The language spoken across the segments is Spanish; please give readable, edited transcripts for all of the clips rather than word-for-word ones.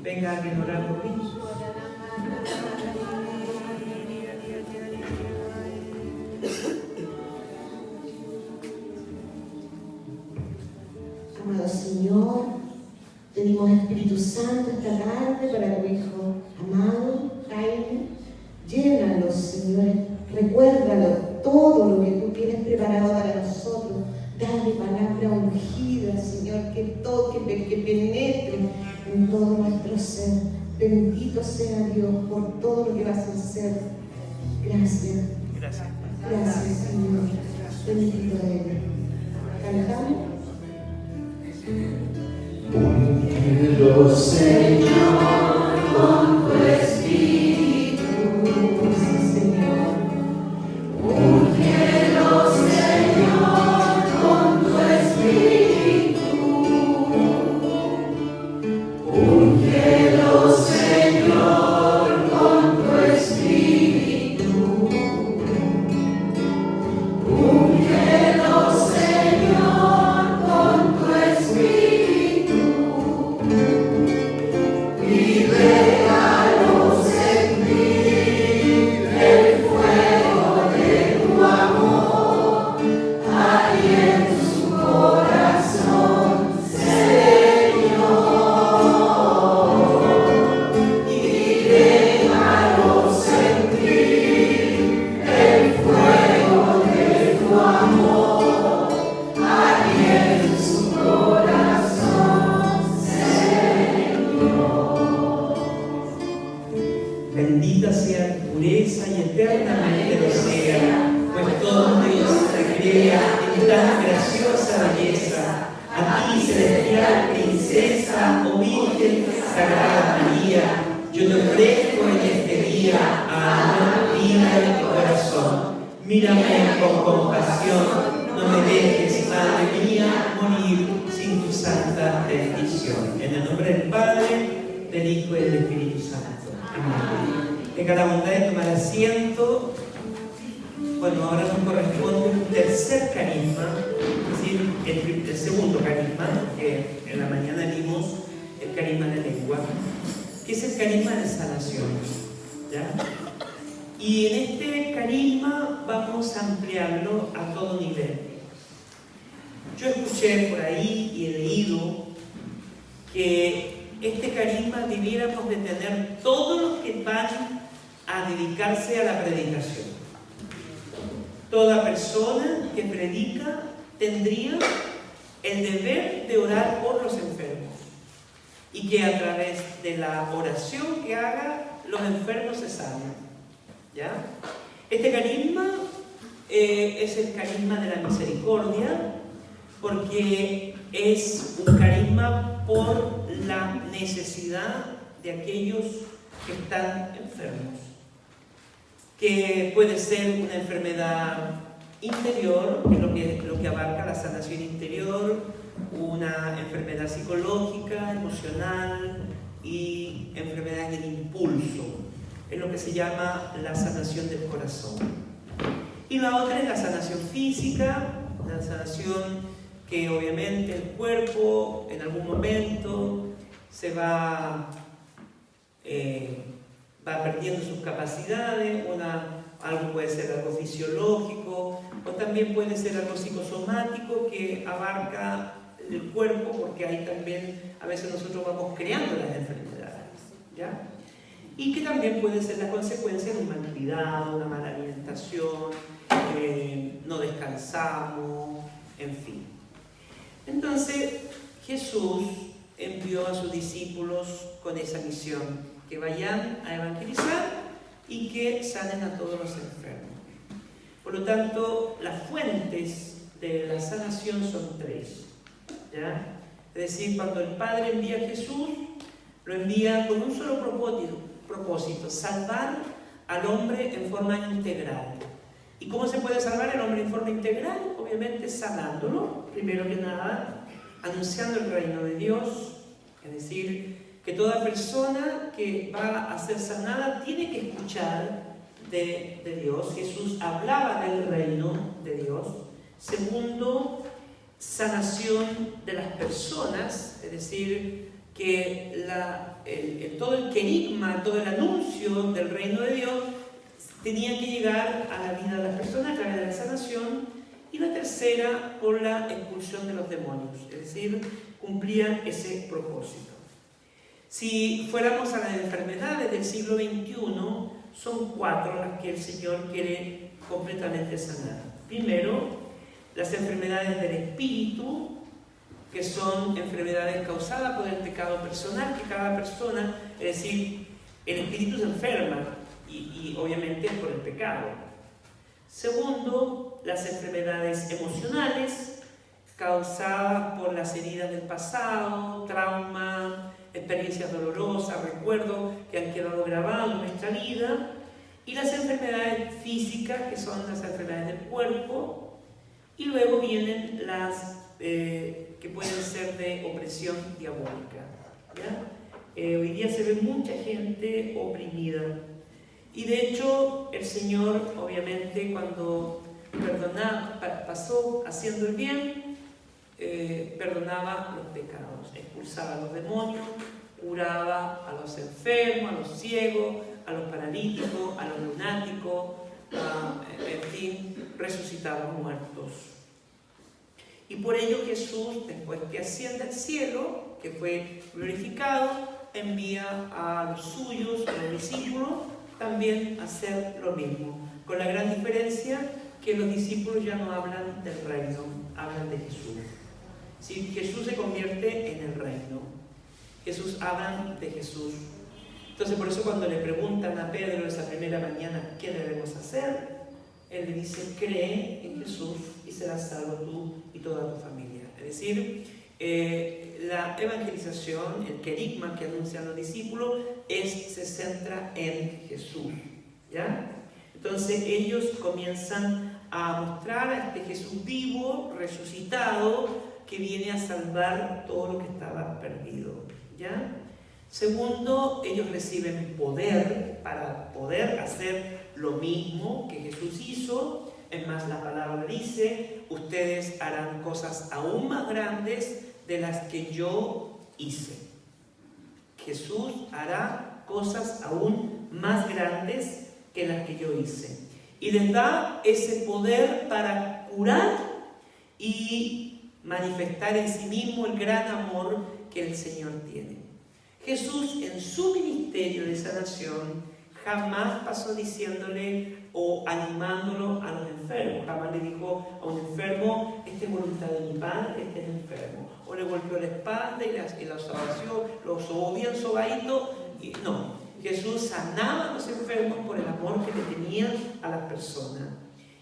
venga a orar por mí. Amado Señor, pedimos Espíritu Santo esta tarde para tu Hijo amado, Jaime. Llénalo, Señor, recuérdalo todo lo que tú tienes preparado para nosotros. Dale palabra ungida, Señor, que toque, que penetre en todo nuestro ser. Bendito sea Dios por todo lo que vas a hacer. Gracias. Gracias. Gracias, Señor. Bendito eres. ¿Cantamos? Úngelo, Señor, con tu Espíritu. Sí, Señor. Úngelo, Señor, con tu Espíritu. Úngelo, Señor, con tu Espíritu. Úngelo, Señor, con tu Espíritu. Y déjalo sentir el fuego de tu amor ahí en su corazón, Señor. Y déjalo sentir el fuego de tu amor ahí en su corazón, Señor. Bendita sea tu pureza y eternamente lo sea, pues todo Dios recrea en tan graciosa belleza. A ti, celestial princesa, oh Virgen Sagrada María, yo te ofrezco en este día alma, vida y corazón. Mírame con compasión, no me dejes, Madre mía, morir sin tu santa bendición. En el nombre del Padre, del Hijo y del Espíritu Santo. Amén. Tenga la bondad de tomar asiento. Bueno, ahora nos corresponde un tercer carisma, es decir, el segundo carisma, que en la mañana vimos el carisma de lengua, que es el carisma de sanación. ¿Ya? Y en este carisma vamos a ampliarlo a todo nivel. Yo escuché por ahí y he leído que este carisma debiéramos de tener todos los que van a dedicarse a la predicación. Toda persona que predica tendría el deber de orar por los enfermos y que a través de la oración que haga, los enfermos se sanen. ¿Ya? Este carisma es el carisma de la misericordia, porque es un carisma por la necesidad de aquellos que están enfermos, que puede ser una enfermedad interior, que es lo que abarca la sanación interior, una enfermedad psicológica, emocional y enfermedades del impulso. Es lo que se llama la sanación del corazón. Y la otra es la sanación física, la sanación que obviamente el cuerpo en algún momento se va perdiendo sus capacidades. Algo puede ser algo fisiológico o también puede ser algo psicosomático que abarca el cuerpo, porque ahí también a veces nosotros vamos creando las enfermedades, ¿ya? Y que también puede ser la consecuencia de un mal cuidado, una mala alimentación, no descansamos, en fin. Entonces Jesús envió a sus discípulos con esa misión, que vayan a evangelizar y que sanen a todos los enfermos. Por lo tanto, las fuentes de la sanación son tres, ¿ya? Es decir, cuando el Padre envía a Jesús, lo envía con un solo propósito: salvar al hombre en forma integral. ¿Y cómo se puede salvar al hombre en forma integral? Obviamente sanándolo, primero que nada, anunciando el reino de Dios, es decir, que toda persona que va a ser sanada tiene que escuchar de Dios. Jesús hablaba del reino de Dios. Segundo, sanación de las personas, es decir, que la todo el querigma, todo el anuncio del reino de Dios tenía que llegar a la vida de las personas a través de la sanación, y la tercera por la expulsión de los demonios, es decir, cumplía ese propósito. Si fuéramos a las enfermedades del siglo XXI, son 4 las que el Señor quiere completamente sanar. Primero, las enfermedades del espíritu, que son enfermedades causadas por el pecado personal, que cada persona, es decir, el espíritu se enferma y obviamente es por el pecado. Segundo, las enfermedades emocionales, causadas por las heridas del pasado, trauma, experiencias dolorosas, recuerdos que han quedado grabados en nuestra vida. Y las enfermedades físicas, que son las enfermedades del cuerpo. Y luego vienen las que pueden ser de opresión diabólica, ¿ya? Hoy día se ve mucha gente oprimida. Y de hecho, el Señor, obviamente, cuando pasó haciendo el bien, perdonaba los pecados, expulsaba a los demonios, curaba a los enfermos, a los ciegos, a los paralíticos, a los lunáticos, en fin, resucitaba a los muertos. Y por ello Jesús, después que asciende al cielo, que fue glorificado, envía a los suyos, a los discípulos, también a hacer lo mismo, con la gran diferencia que los discípulos ya no hablan del reino, hablan de Jesús. Si Jesús se convierte en el reino, Jesús habla de Jesús. Entonces, por eso cuando le preguntan a Pedro esa primera mañana qué debemos hacer, él le dice: cree en Jesús y serás salvo tú y toda tu familia. Es decir, la evangelización, el querigma que anuncian los discípulos, se centra en Jesús, ¿ya? Entonces ellos comienzan a mostrar a este Jesús vivo, resucitado, que viene a salvar todo lo que estaba perdido, ¿ya? Segundo, ellos reciben poder para poder hacer lo mismo que Jesús hizo. Es más, la palabra dice: ustedes harán cosas aún más grandes de las que yo hice. Jesús hará cosas aún más grandes que las que yo hice. Y les da ese poder para curar y manifestar en sí mismo el gran amor que el Señor tiene. Jesús, en su ministerio de sanación, jamás pasó diciéndole o animándolo a los enfermos. Jamás le dijo a un enfermo: esta es voluntad de mi Padre, este es enfermo. O le golpeó la espalda y los abració, los sobó bien sobadito. No, Jesús sanaba a los enfermos por el amor que le tenían a las personas.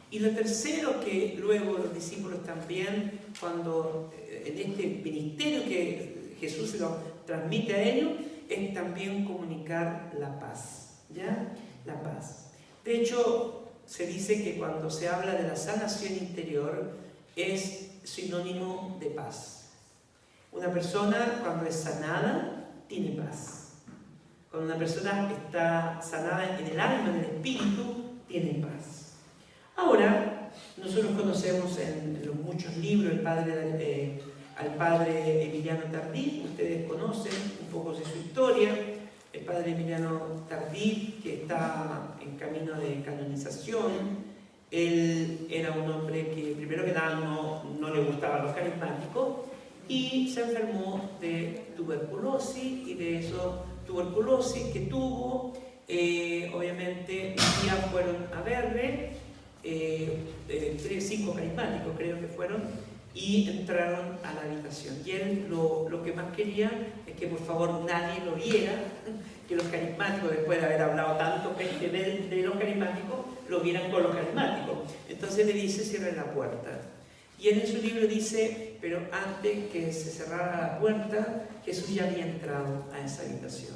Y lo tercero, que luego los discípulos también, cuando en este ministerio que Jesús se lo transmite a ellos, es también comunicar la paz, ¿ya? La paz. De hecho, se dice que cuando se habla de la sanación interior es sinónimo de paz. Una persona, cuando es sanada, tiene paz. Cuando una persona está sanada en el alma, en el espíritu, tiene paz. Ahora, nosotros conocemos en los muchos libros al padre Emiliano Tardif. Ustedes conocen un poco de su historia. El padre Emiliano Tardif, que está en camino de canonización, él era un hombre que, primero que nada, no le gustaban los carismáticos, y se enfermó de tuberculosis, y de eso tuberculosis que tuvo, obviamente un día fueron a verle 5 carismáticos creo que fueron, y entraron a la habitación. Y él lo que más quería es que por favor nadie lo viera, que los carismáticos, después de haber hablado tanto de los carismáticos, lo vieran con los carismáticos. Entonces le dice: cierren la puerta. Y él en su libro dice: pero antes que se cerrara la puerta, Jesús ya había entrado a esa habitación.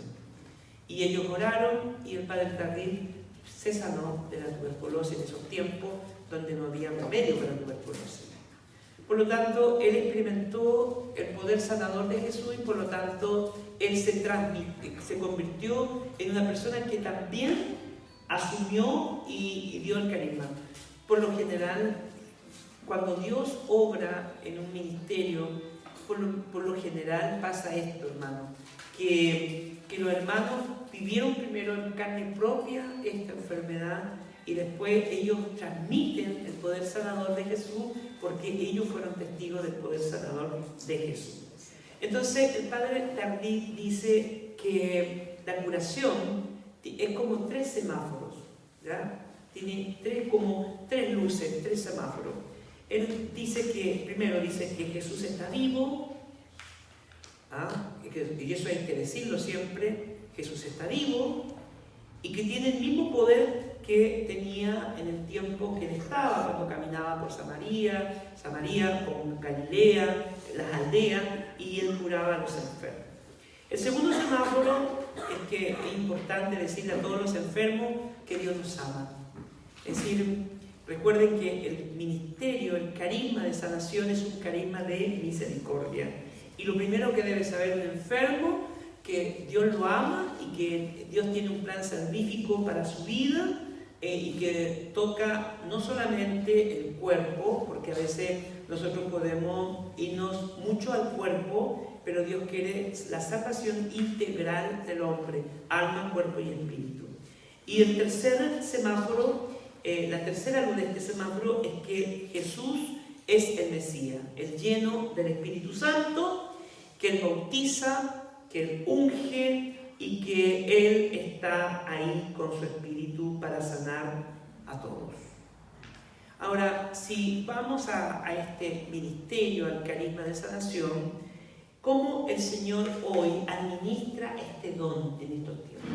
Y ellos oraron, y el padre Tardif se sanó de la tuberculosis en esos tiempos donde no había remedio para la tuberculosis. Por lo tanto, él experimentó el poder sanador de Jesús, y por lo tanto él se convirtió en una persona que también asumió y dio el carisma. Por lo general, cuando Dios obra en un ministerio, por lo general pasa esto, hermano, que que los hermanos vivieron primero en carne propia esta enfermedad y después ellos transmiten el poder sanador de Jesús porque ellos fueron testigos del poder sanador de Jesús. Entonces el padre Tardif dice que la curación es como 3 semáforos, ¿ya? Tiene como tres luces, 3 semáforos. Él dice que, primero dice que Jesús está vivo, y eso hay que decirlo siempre, Jesús está vivo, y que tiene el mismo poder que tenía en el tiempo que él estaba, cuando caminaba por Samaria con Galilea, las aldeas, y él curaba a los enfermos. El segundo semáforo es que es importante decirle a todos los enfermos que Dios nos ama. Es decir, recuerden que el ministerio, el carisma de sanación es un carisma de misericordia. Y lo primero que debe saber un enfermo, que Dios lo ama y que Dios tiene un plan salvífico para su vida y que toca no solamente el cuerpo, porque a veces nosotros podemos irnos mucho al cuerpo, pero Dios quiere la salvación integral del hombre, alma, cuerpo y espíritu. Y el tercer semáforo, la tercera luz de este semáforo es que Jesús es el Mesías, el lleno del Espíritu Santo, que Él bautiza, que Él unge y que Él está ahí con su Espíritu para sanar a todos. Ahora, si vamos a este ministerio, al carisma de sanación, ¿cómo el Señor hoy administra este don en estos tiempos?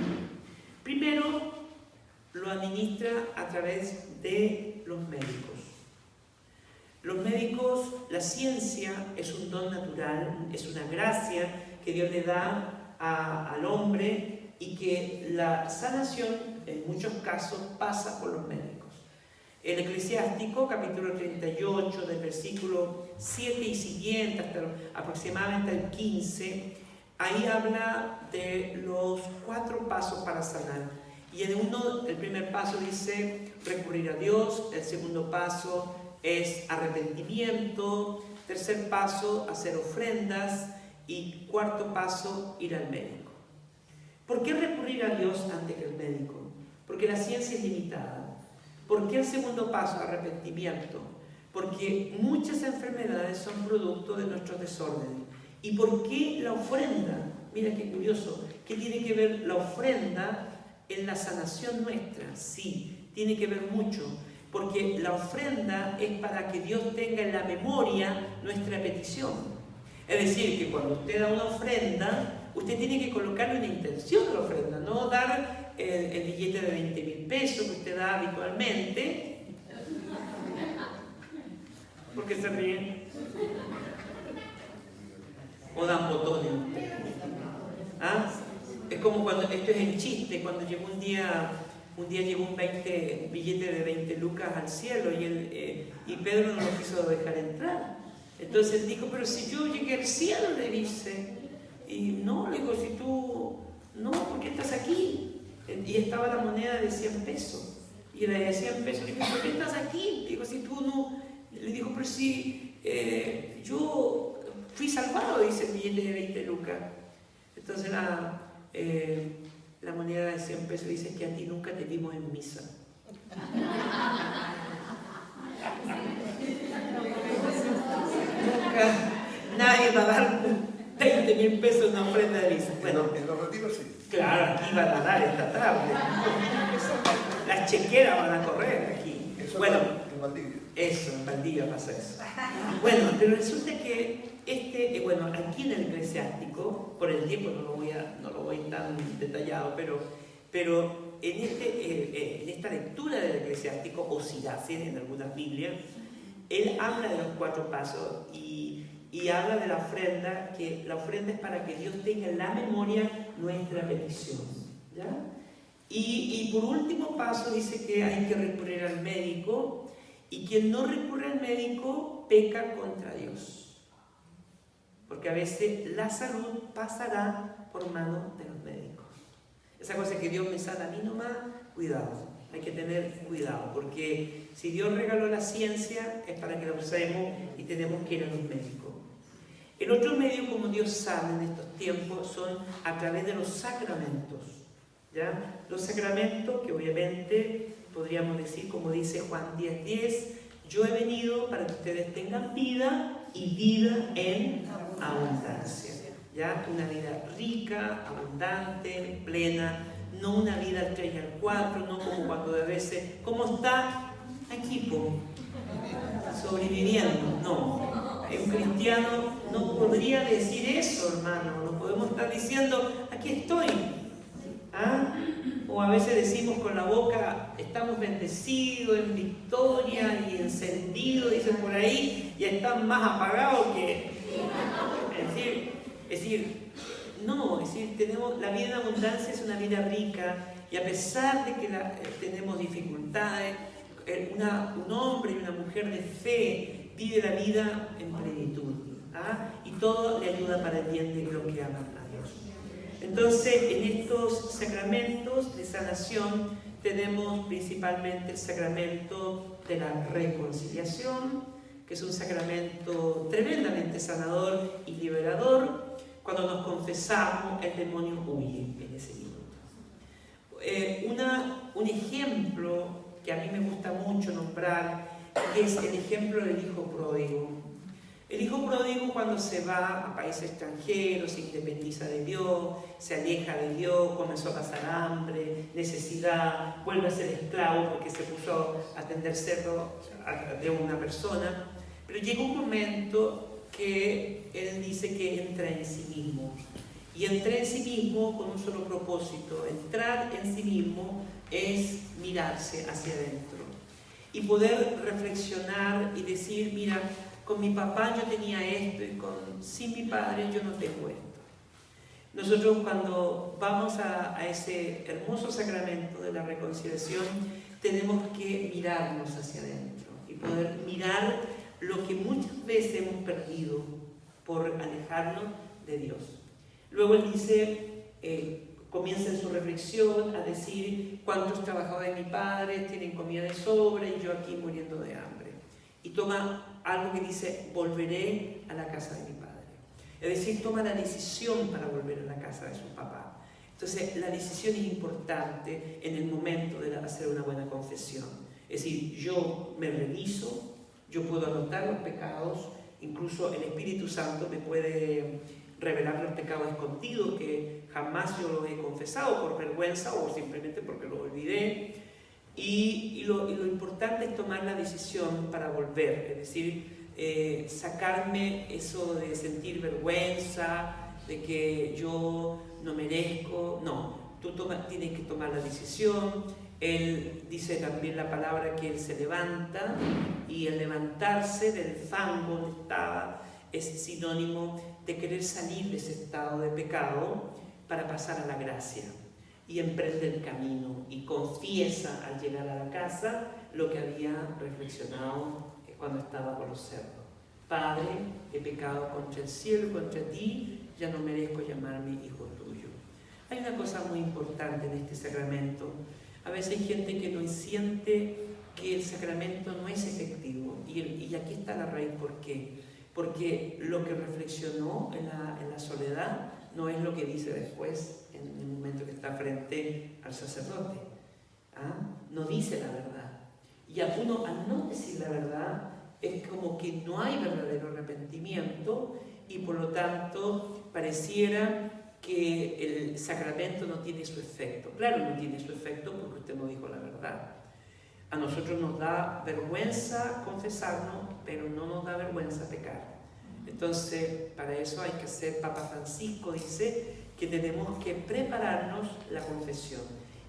Primero, lo administra a través de los médicos. Los médicos, la ciencia es un don natural, es una gracia que Dios le da al hombre y que la sanación en muchos casos pasa por los médicos. El Eclesiástico, capítulo 38, del versículo 7 y siguiente, hasta aproximadamente el 15, ahí habla de los 4 pasos para sanar. Y el primer paso dice recurrir a Dios, el segundo paso es arrepentimiento, tercer paso hacer ofrendas y cuarto paso ir al médico. ¿Por qué recurrir a Dios antes que al médico? Porque la ciencia es limitada. ¿Por qué el segundo paso, arrepentimiento? Porque muchas enfermedades son producto de nuestros desórdenes. ¿Y por qué la ofrenda? Mira qué curioso, ¿qué tiene que ver la ofrenda en la sanación nuestra? Sí, tiene que ver mucho, porque la ofrenda es para que Dios tenga en la memoria nuestra petición. Es decir, que cuando usted da una ofrenda, usted tiene que colocarle una intención a la ofrenda, no dar el billete de 20.000 pesos que usted da habitualmente. ¿Por qué se ríen? O dan botones. ¿Ah? Es como cuando, esto es el chiste, cuando llegó un día llegó un billete de 20 lucas al cielo y Pedro no lo quiso dejar entrar. Entonces él dijo, pero si yo llegué al cielo, le dice, y no, le digo, si tú, no, ¿por qué estás aquí? Y estaba la moneda de 100 pesos, y la de 100 pesos, le dijo, ¿por qué estás aquí? Le digo, si tú no, le dijo, pero si yo fui salvado, dice el billete de 20 lucas. Entonces la moneda de 100 pesos dice que a ti nunca te vimos en misa. Nunca nadie va a dar 20.000 pesos en una ofrenda de misa. Bueno, en los retiros sí. Claro, aquí van a dar esta tarde. Las chequeras van a correr aquí. Eso bueno, en Valdivia. Eso, en Valdivia pasa eso. Bueno, pero resulta que aquí en el Eclesiástico, por el tiempo no lo voy tan detallado, pero en esta lectura del Eclesiástico, o Siracen en algunas Biblias, él habla de los 4 pasos y habla de la ofrenda, que la ofrenda es para que Dios tenga en la memoria nuestra petición, ¿ya? Y por último paso dice que hay que recurrir al médico, y quien no recurre al médico peca contra Dios, porque a veces la salud pasará por manos de los médicos. Esa cosa que Dios me sana a mí nomás, cuidado, hay que tener cuidado, porque si Dios regaló la ciencia es para que la usemos y tenemos que ir a los médicos. El otro medio como Dios sana en estos tiempos son a través de los sacramentos, ¿ya? Los sacramentos que obviamente podríamos decir, como dice Juan 10:10, yo he venido para que ustedes tengan vida y vida en abundancia, ¿ya? Una vida rica, abundante, plena, no una vida al 3 y al 4, no como cuando a veces, ¿cómo está? Aquí, po, sobreviviendo, no. Un cristiano no podría decir eso, hermano. No podemos estar diciendo, aquí estoy. ¿Ah? O a veces decimos con la boca, estamos bendecidos en victoria y encendidos, dicen por ahí, y están más apagados que... Es decir, tenemos la vida en abundancia, es una vida rica, y a pesar de que tenemos dificultades, un hombre y una mujer de fe vive la vida en plenitud, ¿ah? Y todo le ayuda para el bien de los que aman a Dios. Entonces, en estos sacramentos de sanación tenemos principalmente el sacramento de la reconciliación, que es un sacramento tremendamente sanador y liberador. Cuando nos confesamos, el demonio huye en ese minuto. Un ejemplo que a mí me gusta mucho nombrar es el ejemplo del hijo pródigo. El hijo pródigo, cuando se va a países extranjeros, se independiza de Dios, se aleja de Dios, comenzó a pasar hambre, necesidad, vuelve a ser esclavo porque se puso a atender cerdo de una persona. Pero llega un momento que él dice que entra en sí mismo. Y entra en sí mismo con un solo propósito. Entrar en sí mismo es mirarse hacia adentro y poder reflexionar y decir, mira, con mi papá yo tenía esto y sin mi padre yo no tengo esto. Nosotros cuando vamos a ese hermoso sacramento de la reconciliación tenemos que mirarnos hacia adentro y poder mirar lo que muchas veces hemos perdido por alejarnos de Dios. Luego él dice, comienza en su reflexión a decir cuántos trabajadores de mi padre tienen comida de sobra y yo aquí muriendo de hambre. Y toma algo que dice, volveré a la casa de mi padre. Es decir, toma la decisión para volver a la casa de su papá. Entonces, la decisión es importante en el momento de hacer una buena confesión. Es decir, yo me reviso, yo puedo anotar los pecados, incluso el Espíritu Santo me puede revelar los pecados escondidos que jamás yo los he confesado por vergüenza o simplemente porque los olvidé. Y lo importante es tomar la decisión para volver, es decir, sacarme eso de sentir vergüenza, de que yo no merezco. No, tú tienes que tomar la decisión. Él dice también la palabra que él se levanta, y el levantarse del fango donde estaba es sinónimo de querer salir de ese estado de pecado para pasar a la gracia. Y emprende el camino y confiesa al llegar a la casa lo que había reflexionado cuando estaba con los cerdos. Padre, he pecado contra el cielo y contra ti, ya no merezco llamarme hijo tuyo. Hay una cosa muy importante en este sacramento. A veces hay gente que no siente que el sacramento no es efectivo. Y aquí está la raíz. ¿Por qué? Porque lo que reflexionó en la soledad no es lo que dice después, en el momento que está frente al sacerdote. ¿Ah? No dice la verdad. Y a uno, al no decir la verdad, es como que no hay verdadero arrepentimiento, y por lo tanto pareciera que el sacramento no tiene su efecto. Claro, no tiene su efecto porque usted no dijo la verdad. A nosotros nos da vergüenza confesarnos, pero no nos da vergüenza pecar. Entonces, para eso hay que hacer, Papa Francisco dice que tenemos que prepararnos la confesión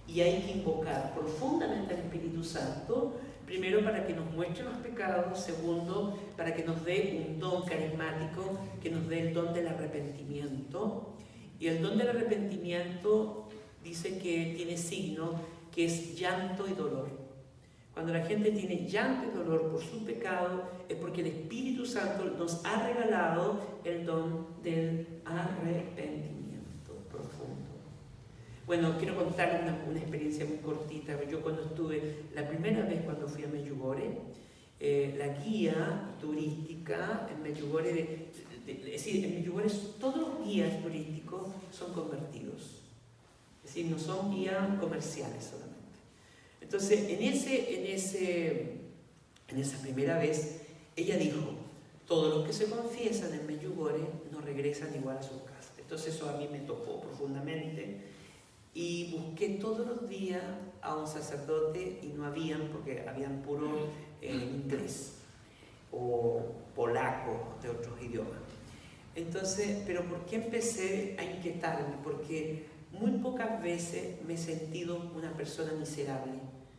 y hay que invocar profundamente al Espíritu Santo, primero para que nos muestre los pecados, segundo para que nos dé un don carismático, que nos dé el don del arrepentimiento. Y el don del arrepentimiento dice que tiene signo que es llanto y dolor. Cuando la gente tiene llanto y dolor por su pecado, es porque el Espíritu Santo nos ha regalado el don del arrepentimiento profundo. Bueno, quiero contar una experiencia muy cortita. Yo cuando estuve, la primera vez cuando fui a Medjugorje, la guía turística en Medjugorje es decir, en Medjugorje todos los guías turísticos son convertidos. Es decir, no son guías comerciales solamente. Entonces, en esa primera vez, ella dijo, todos los que se confiesan en Medjugorje no regresan igual a sus casas. Entonces eso a mí me tocó profundamente y busqué todos los días a un sacerdote y no habían, porque habían puro inglés o polaco de otros idiomas. Entonces, pero ¿por qué empecé a inquietarme? Porque muy pocas veces me he sentido una persona miserable.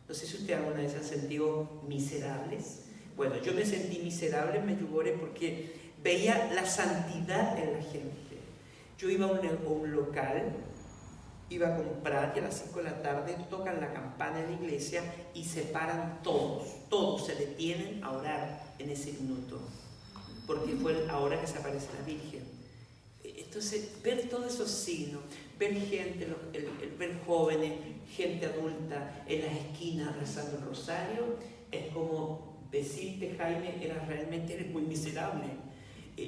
No sé si usted alguna vez ha sentido miserables. Bueno, yo me sentí miserable en Medjugorje porque veía la santidad en la gente. Yo iba a un local, iba a comprar y a las 5 de la tarde tocan la campana en la iglesia y se paran todos se detienen a orar en ese minuto, porque fue ahora que se aparece la Virgen. Entonces, ver todos esos signos, ver gente, ver jóvenes, gente adulta en las esquinas rezando el rosario, es como decirte, Jaime, eres muy miserable.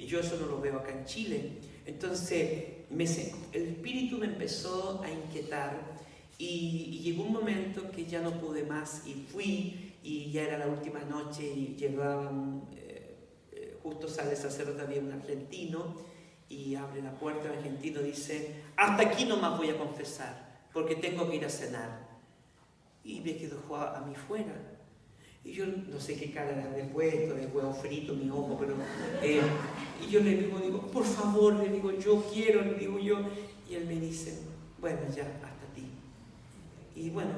Yo eso no lo veo acá en Chile. Entonces, el espíritu me empezó a inquietar y llegó un momento que ya no pude más y fui, y ya era la última noche y llegaban, justo sale el sacerdote, había un argentino, y abre la puerta, el argentino dice, hasta aquí nomás voy a confesar, porque tengo que ir a cenar. Y me quedo a mí fuera. Y yo no sé qué cara le habré puesto, de huevo frito, mi ojo, pero... y yo le digo, por favor, le digo, yo quiero, le digo yo. Y él me dice, bueno, ya, hasta ti. Y bueno,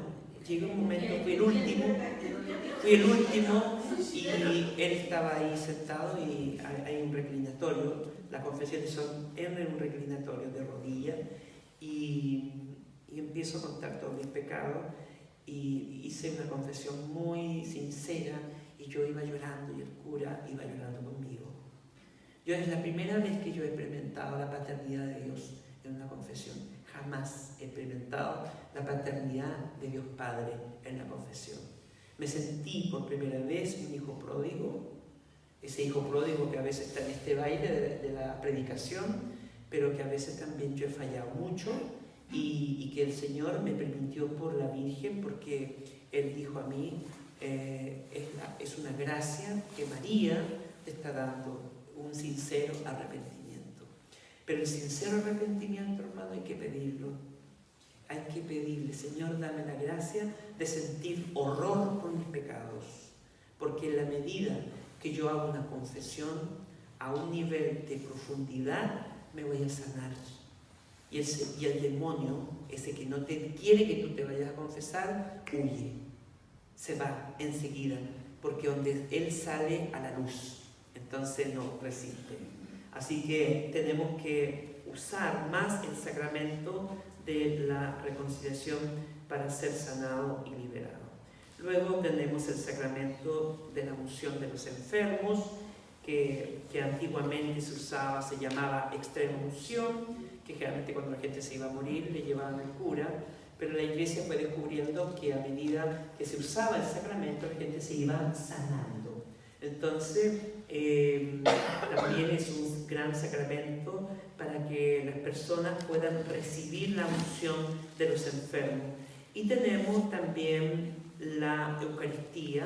llegó un momento, fui el último, y él estaba ahí sentado y hay un reclinatorio, las confesiones son en un reclinatorio de rodillas, y empiezo a contar todos mis pecados. Y hice una confesión muy sincera y yo iba llorando y el cura iba llorando conmigo. Es la primera vez que yo he experimentado la paternidad de Dios en una confesión. Jamás he experimentado la paternidad de Dios Padre en la confesión. Me sentí por primera vez un hijo pródigo, ese hijo pródigo que a veces está en este baile de la predicación, pero que a veces también yo he fallado mucho. Y que el Señor me permitió por la Virgen, porque Él dijo a mí, es una gracia que María te está dando, un sincero arrepentimiento. Pero el sincero arrepentimiento, hermano, hay que pedirlo. Hay que pedirle, Señor, dame la gracia de sentir horror por mis pecados, porque en la medida que yo hago una confesión a un nivel de profundidad, me voy a sanar. Y el demonio, ese que no quiere que tú te vayas a confesar, huye, se va enseguida, porque donde él sale a la luz, entonces no resiste. Así que tenemos que usar más el sacramento de la reconciliación para ser sanado y liberado. Luego tenemos el sacramento de la unción de los enfermos, que antiguamente se llamaba extrema unción, que generalmente cuando la gente se iba a morir le llevaban al cura, pero la iglesia fue descubriendo que a medida que se usaba el sacramento la gente se iba sanando. Entonces también es un gran sacramento para que las personas puedan recibir la unción de los enfermos. Y tenemos también la Eucaristía,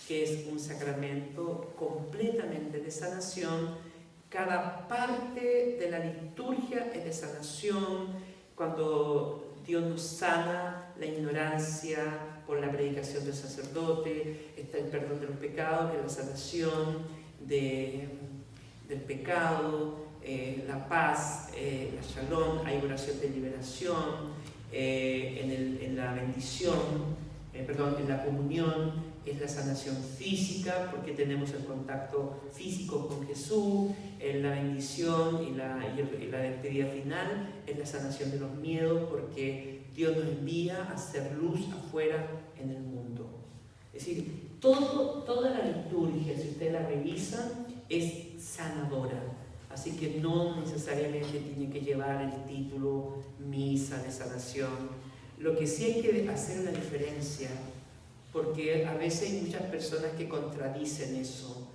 que es un sacramento completamente de sanación. Cada parte de la liturgia es de sanación. Cuando Dios nos sana la ignorancia por la predicación del sacerdote, está el perdón de los pecados, que es la sanación del pecado, la paz, la shalom, hay oración de liberación, en la bendición, en la comunión, es la sanación física, porque tenemos el contacto físico con Jesús, en la bendición y la despedida final, es la sanación de los miedos, porque Dios nos envía a hacer luz afuera en el mundo. Es decir, toda la liturgia, si ustedes la revisan, es sanadora. Así que no necesariamente tiene que llevar el título misa de sanación. Lo que sí hay que hacer una diferencia, porque a veces hay muchas personas que contradicen eso.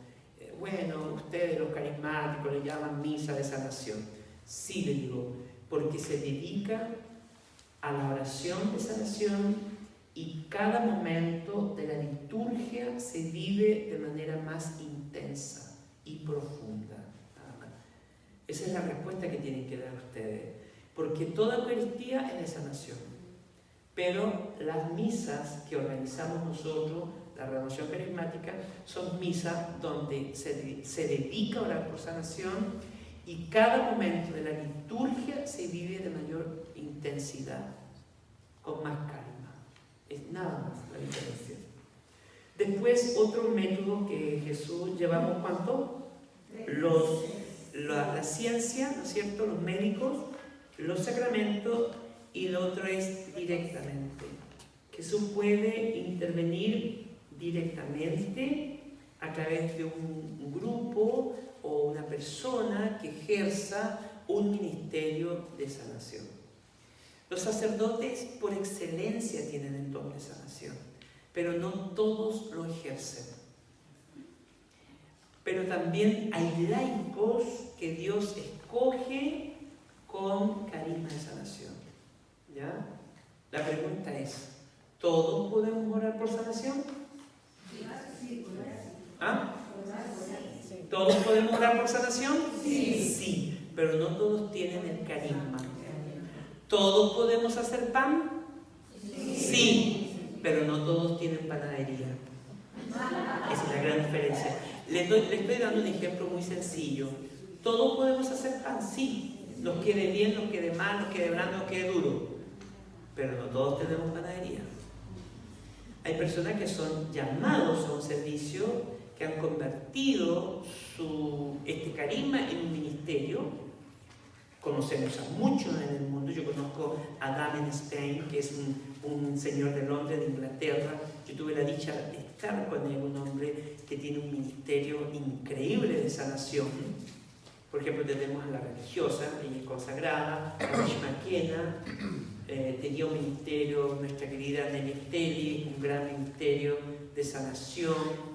bueno, ustedes los carismáticos le llaman misa de sanación. Sí, le digo, porque se dedica a la oración de sanación y cada momento de la liturgia se vive de manera más intensa y profunda. Esa es la respuesta que tienen que dar ustedes, porque toda Eucaristía es de sanación, pero las misas que organizamos nosotros, la renovación carismática, son misas donde se dedica a orar por sanación y cada momento de la liturgia se vive de mayor intensidad, con más calma. Es nada más la diferencia. Después, otro método que Jesús llevamos, ¿cuánto? La ciencia, ¿no es cierto? Los médicos, los sacramentos, y lo otro es directamente. Jesús puede intervenir directamente a través de un grupo o una persona que ejerza un ministerio de sanación. Los sacerdotes por excelencia tienen el don de sanación, pero no todos lo ejercen. Pero también hay laicos que Dios escoge con carisma de sanación. ¿Ya? La pregunta es, ¿todos podemos orar por sanación? ¿Ah? ¿Todos podemos orar por sanación? Sí, pero no todos tienen el carisma. ¿Todos podemos hacer pan? Sí, pero no todos tienen panadería. Esa es la gran diferencia. Les estoy dando un ejemplo muy sencillo. ¿Todos podemos hacer pan? Sí. Nos quede bien, nos quede mal, nos quede blando, nos quede duro. Pero no todos tenemos panadería. Hay personas que son llamados a un servicio, que han convertido este carisma en un ministerio. Conocemos a muchos en el mundo. Yo conozco a Damien Stein, que es un señor de Londres, de Inglaterra. Yo tuve la dicha de estar con él, un hombre que tiene un ministerio increíble de sanación. Por ejemplo, tenemos a la religiosa, ella es consagrada, a Rich McKenna, tenía un ministerio, nuestra querida Nelly Stelly, un gran ministerio de sanación.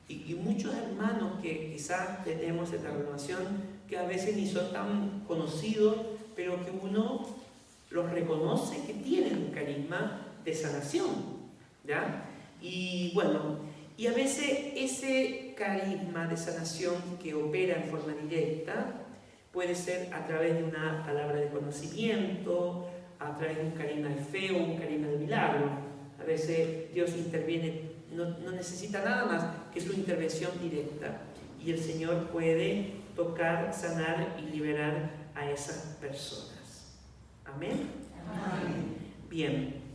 Y muchos hermanos que quizás tenemos en la renovación, que a veces ni son tan conocidos, pero que uno los reconoce que tienen un carisma de sanación, ¿ya? Y bueno, y a veces ese carisma de sanación que opera en forma directa puede ser a través de una palabra de conocimiento, a través de un carisma de fe o un carisma de milagro. A veces Dios interviene, no necesita nada más que su intervención directa, y el Señor puede tocar, sanar y liberar a esas personas. ¿Amén? Amén. Bien.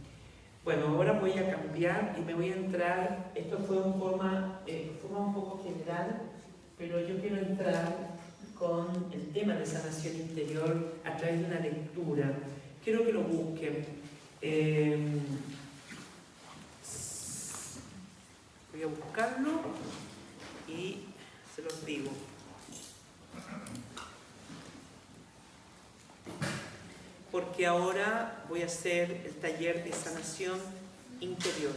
Bueno, ahora voy a cambiar y me voy a entrar. Esto fue en forma un poco general, pero yo quiero entrar con el tema de sanación interior a través de una lectura. Quiero que lo busquen. Voy a buscarlo y se los digo. Porque ahora voy a hacer el taller de sanación interior.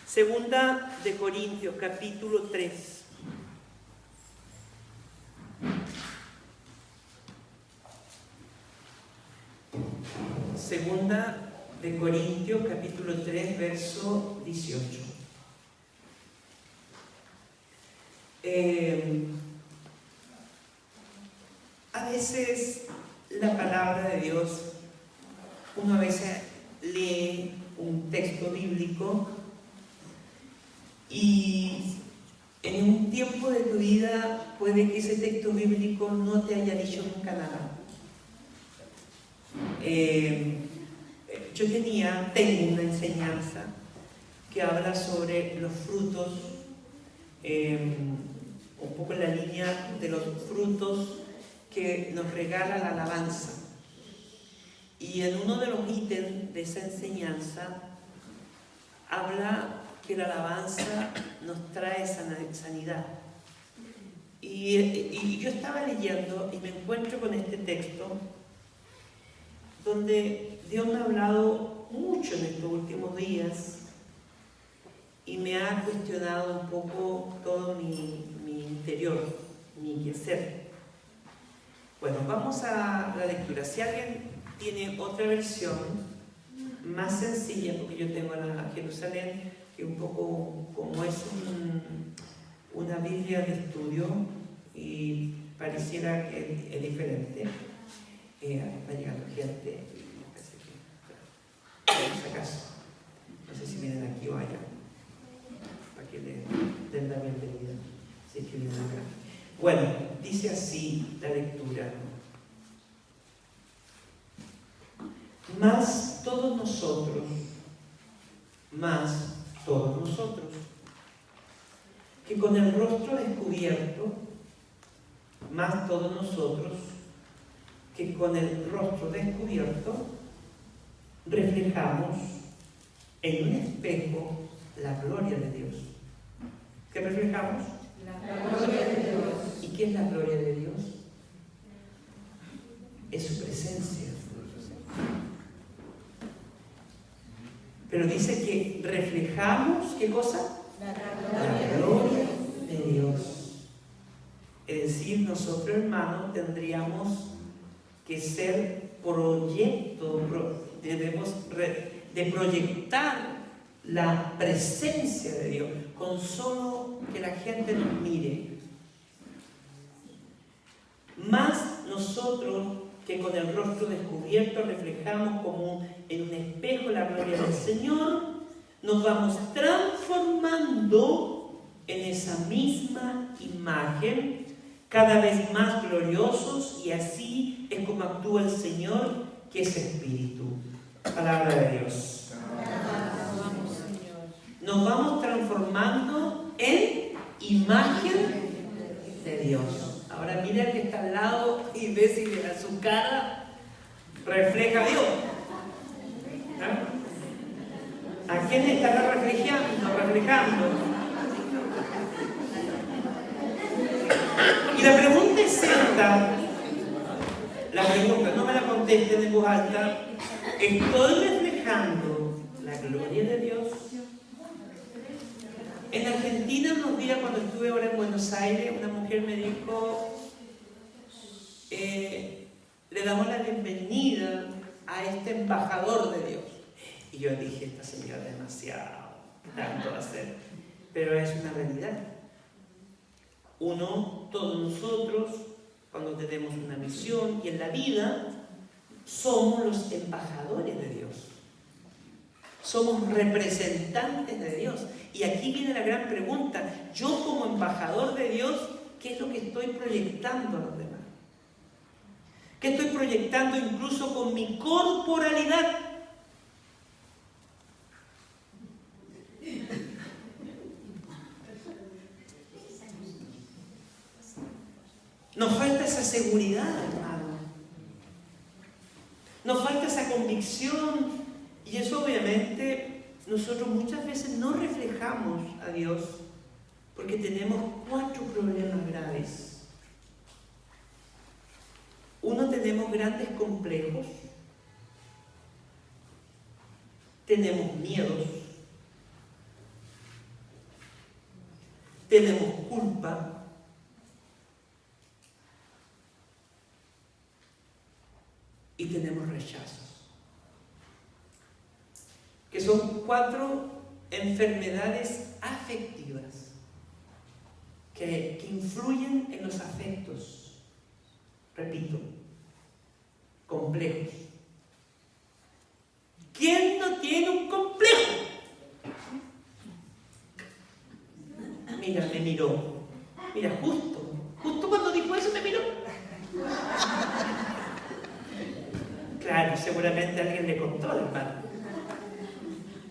Segunda de Corintios, capítulo 3. Segunda de Corintios, capítulo 3, verso 18. A veces la palabra de Dios, uno a veces lee un texto bíblico y en un tiempo de tu vida puede que ese texto bíblico no te haya dicho nunca nada. Yo tengo una enseñanza que habla sobre los frutos, un poco en la línea de los frutos que nos regala la alabanza. Y en uno de los ítems de esa enseñanza habla que la alabanza nos trae sanidad. Y yo estaba leyendo y me encuentro con este texto donde Dios me ha hablado mucho en estos últimos días, y me ha cuestionado un poco todo mi interior, mi quehacer. Bueno, vamos a la lectura. Si alguien tiene otra versión más sencilla, porque yo tengo la Jerusalén, que un poco como es una Biblia de estudio y pareciera que es diferente. Va llegando gente y parece que, por si acaso, no sé si vienen aquí o allá, para que le den la bienvenida, si es que vienen acá. Bueno, dice así la lectura. Más todos nosotros, que con el rostro descubierto, más todos nosotros, que con el rostro descubierto, reflejamos en un espejo la gloria de Dios. ¿Qué reflejamos? La gloria de Dios. ¿Y qué es la gloria de Dios? Es su presencia. Pero dice que reflejamos, ¿qué cosa? La gloria de Dios. Es decir, nosotros, hermanos, tendríamos que ser proyecto, debemos de proyectar la presencia de Dios con solo que la gente nos mire. Más nosotros que con el rostro descubierto reflejamos como en un espejo la gloria del Señor, nos vamos transformando en esa misma imagen, cada vez más gloriosos, y así es como actúa el Señor, que es Espíritu. Palabra de Dios. Nos vamos transformando en imagen de Dios. Ahora mira el que está al lado y ve si su cara refleja a Dios. ¿Ah? ¿A quién estará reflejando? Y la pregunta es esta. La pregunta, no me la contesten en voz alta. ¿Estoy reflejando la gloria de Dios? En Argentina, unos días cuando estuve ahora en Buenos Aires, una mujer me dijo, le damos la bienvenida a este embajador de Dios. Y yo dije, esta señora es demasiado, tanto va a ser. Pero es una realidad. Todos nosotros, cuando tenemos una misión y en la vida, somos los embajadores de Dios. Somos representantes de Dios. Y aquí viene la gran pregunta. Yo como embajador de Dios, ¿qué es lo que estoy proyectando a los demás? ¿Qué estoy proyectando incluso con mi corporalidad? Nos falta esa seguridad, hermano. Nos falta esa convicción. Y eso obviamente nosotros muchas veces no reflejamos a Dios porque tenemos 4 problemas graves. Uno, tenemos grandes complejos, tenemos miedos, tenemos culpa, y tenemos rechazos. Que son 4 enfermedades afectivas que influyen en los afectos. Repito, complejos. ¿Quién no tiene un complejo? Mira, me miró. Mira, justo cuando dijo eso me miró. Claro, seguramente alguien le contó, hermano.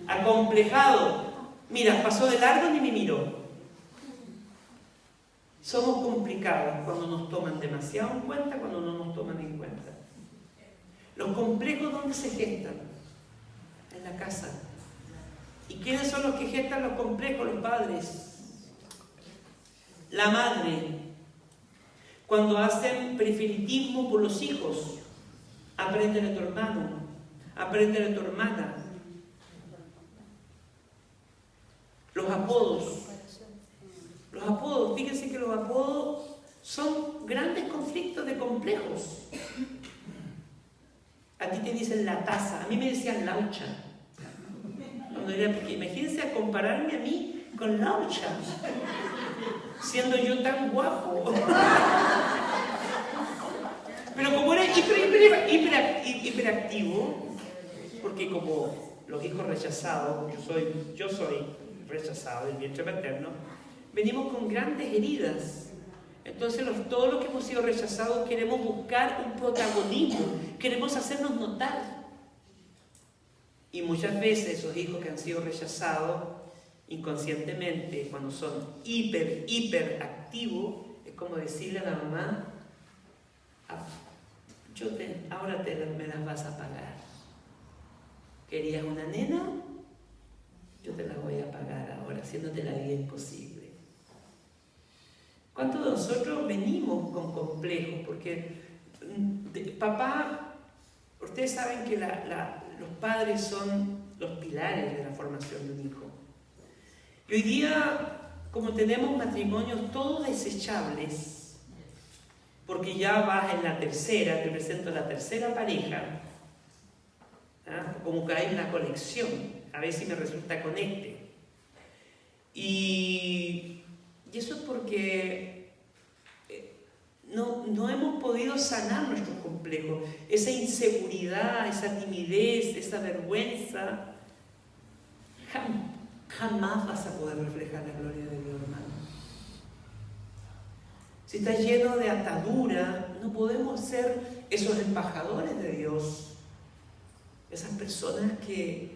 Acomplejado. Mira, pasó de largo ni me miró. Somos complicados cuando nos toman demasiado en cuenta, cuando no nos toman en cuenta. Los complejos, ¿dónde se gestan? En la casa. ¿Y quiénes son los que gestan los complejos? Los padres. La madre. Cuando hacen preferitismo por los hijos, aprenden a tu hermano, aprenden a tu hermana. Los complejos. A ti te dicen la taza, a mí me decían laucha. Cuando era pequeña, imagínense a compararme a mí con laucha, siendo yo tan guapo. Pero como era hiperactivo, porque como los hijos rechazados, yo soy rechazado del vientre materno, venimos con grandes heridas. Entonces todos los que hemos sido rechazados queremos buscar un protagonismo, queremos hacernos notar. Y muchas veces esos hijos que han sido rechazados inconscientemente, cuando son hiperactivos, es como decirle a la mamá, ahora me las vas a pagar. ¿Querías una nena? Yo te la voy a pagar ahora, haciéndote la vida imposible. ¿Cuántos de nosotros venimos con complejos? Porque papá, ustedes saben que los padres son los pilares de la formación de un hijo. Y hoy día, como tenemos matrimonios todos desechables, porque ya vas en la tercera, te presento la tercera pareja, como que hay una conexión, a ver si me resulta conecte. Y eso es porque no hemos podido sanar nuestros complejos, esa inseguridad, esa timidez, esa vergüenza. Jamás vas a poder reflejar la gloria de Dios, hermano. Si estás lleno de atadura, no podemos ser esos embajadores de Dios, esas personas que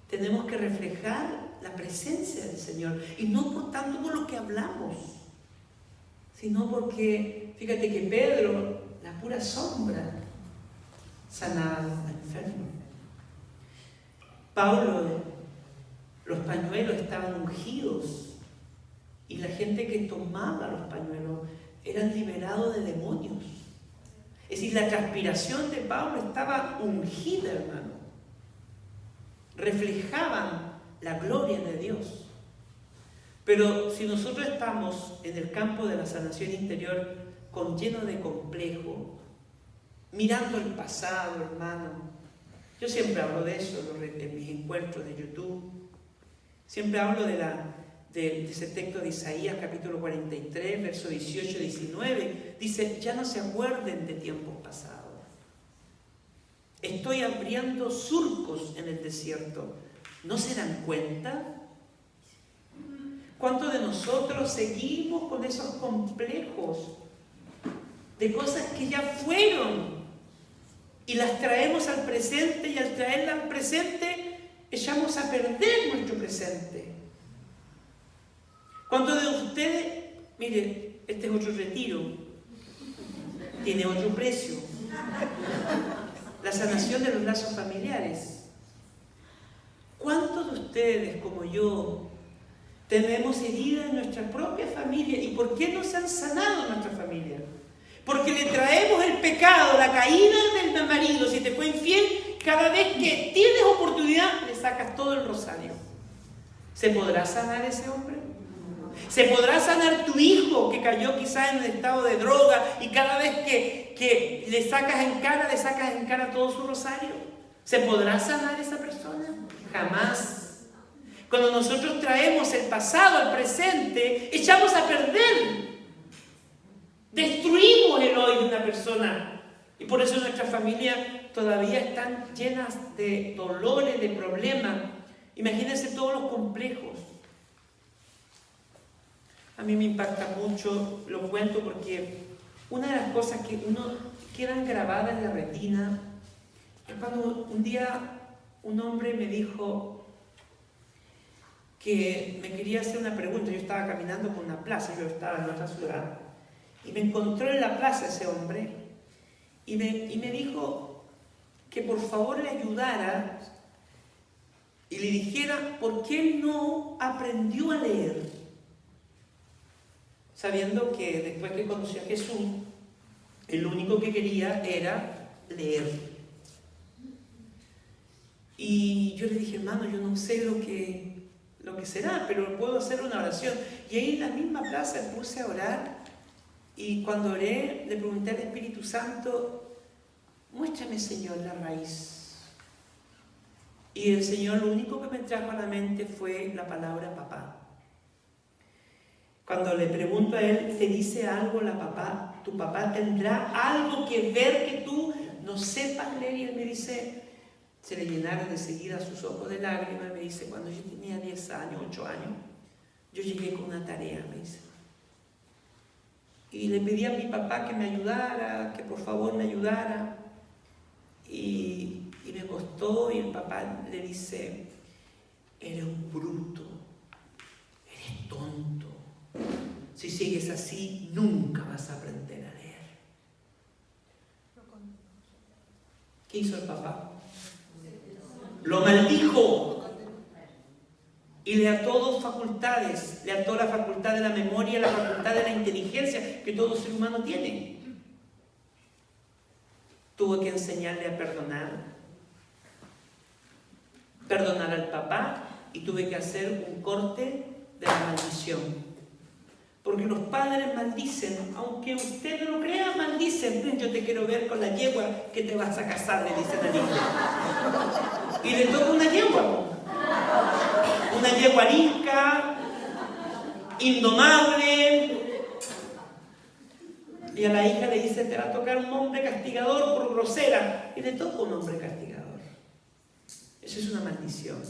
tenemos que reflejar la presencia del Señor, y no por tanto por lo que hablamos, sino porque, fíjate que Pedro, la pura sombra, sanaba a los enfermos. Pablo, los pañuelos estaban ungidos, y la gente que tomaba los pañuelos eran liberados de demonios. Es decir, la transpiración de Pablo estaba ungida, hermano. Reflejaban la gloria de Dios. Pero si nosotros estamos en el campo de la sanación interior lleno de complejo, mirando el pasado, hermano, yo siempre hablo de eso en mis encuentros de YouTube, siempre hablo de ese texto de Isaías capítulo 43, verso 18-19, dice, ya no se acuerden de tiempos pasados. Estoy abriendo surcos en el desierto. ¿No se dan cuenta? ¿Cuántos de nosotros seguimos con esos complejos de cosas que ya fueron y las traemos al presente, y al traerlas al presente echamos a perder nuestro presente? ¿Cuántos de ustedes, mire, este es otro retiro, tiene otro precio, la sanación de los lazos familiares? ¿Cuántos de ustedes, como yo, tenemos heridas en nuestra propia familia? ¿Y por qué no se han sanado en nuestra familia? Porque le traemos el pecado, la caída del marido, si te fue infiel, cada vez que tienes oportunidad, le sacas todo el rosario. ¿Se podrá sanar ese hombre? ¿Se podrá sanar tu hijo que cayó quizás en un estado de droga y cada vez que le sacas en cara todo su rosario? ¿Se podrá sanar esa persona? Jamás. Cuando nosotros traemos el pasado al presente, echamos a perder. Destruimos el hoy de una persona. Y por eso nuestras familias todavía están llenas de dolores, de problemas. Imagínense todos los complejos. A mí me impacta mucho, lo cuento porque una de las cosas que quedan grabadas en la retina es cuando un día un hombre me dijo que me quería hacer una pregunta. Yo estaba caminando por una plaza, yo estaba en otra ciudad, y me encontró en la plaza ese hombre y me dijo que por favor le ayudara y le dijera por qué él no aprendió a leer, sabiendo que después que conoció a Jesús, el único que quería era leer. Y yo le dije, hermano, yo no sé lo que será, pero puedo hacer una oración. Y ahí en la misma plaza puse a orar Y cuando oré, le pregunté al Espíritu Santo, muéstrame, Señor, la raíz. Y el Señor lo único que me trajo a la mente fue la palabra papá. Cuando le pregunto a él, ¿te dice algo tu papá tendrá algo que ver que tú no sepas leer? Y él me dice, se le llenaron de seguida sus ojos de lágrimas, me dice, cuando yo tenía 10 años, 8 años, yo llegué con una tarea, me dice. Y le pedí a mi papá que me ayudara, que por favor me ayudara. Y me costó, y el papá le dice, eres un bruto, eres tonto. Si sigues así, nunca vas a aprender a leer. ¿Qué hizo el papá? Lo maldijo. Y le ató dos facultades. Le ató la facultad de la memoria y la facultad de la inteligencia que todo ser humano tiene. Tuvo que enseñarle a perdonar al papá, y tuve que hacer un corte de la maldición. Porque los padres maldicen, aunque usted no lo crea, maldicen. Yo te quiero ver con la yegua que te vas a casar, le dicen al hijo. Y le toca una yegua arisca, indomable. Y a la hija le dice, te va a tocar un hombre castigador por grosera. Y le toca un hombre castigador. Eso es una maldición.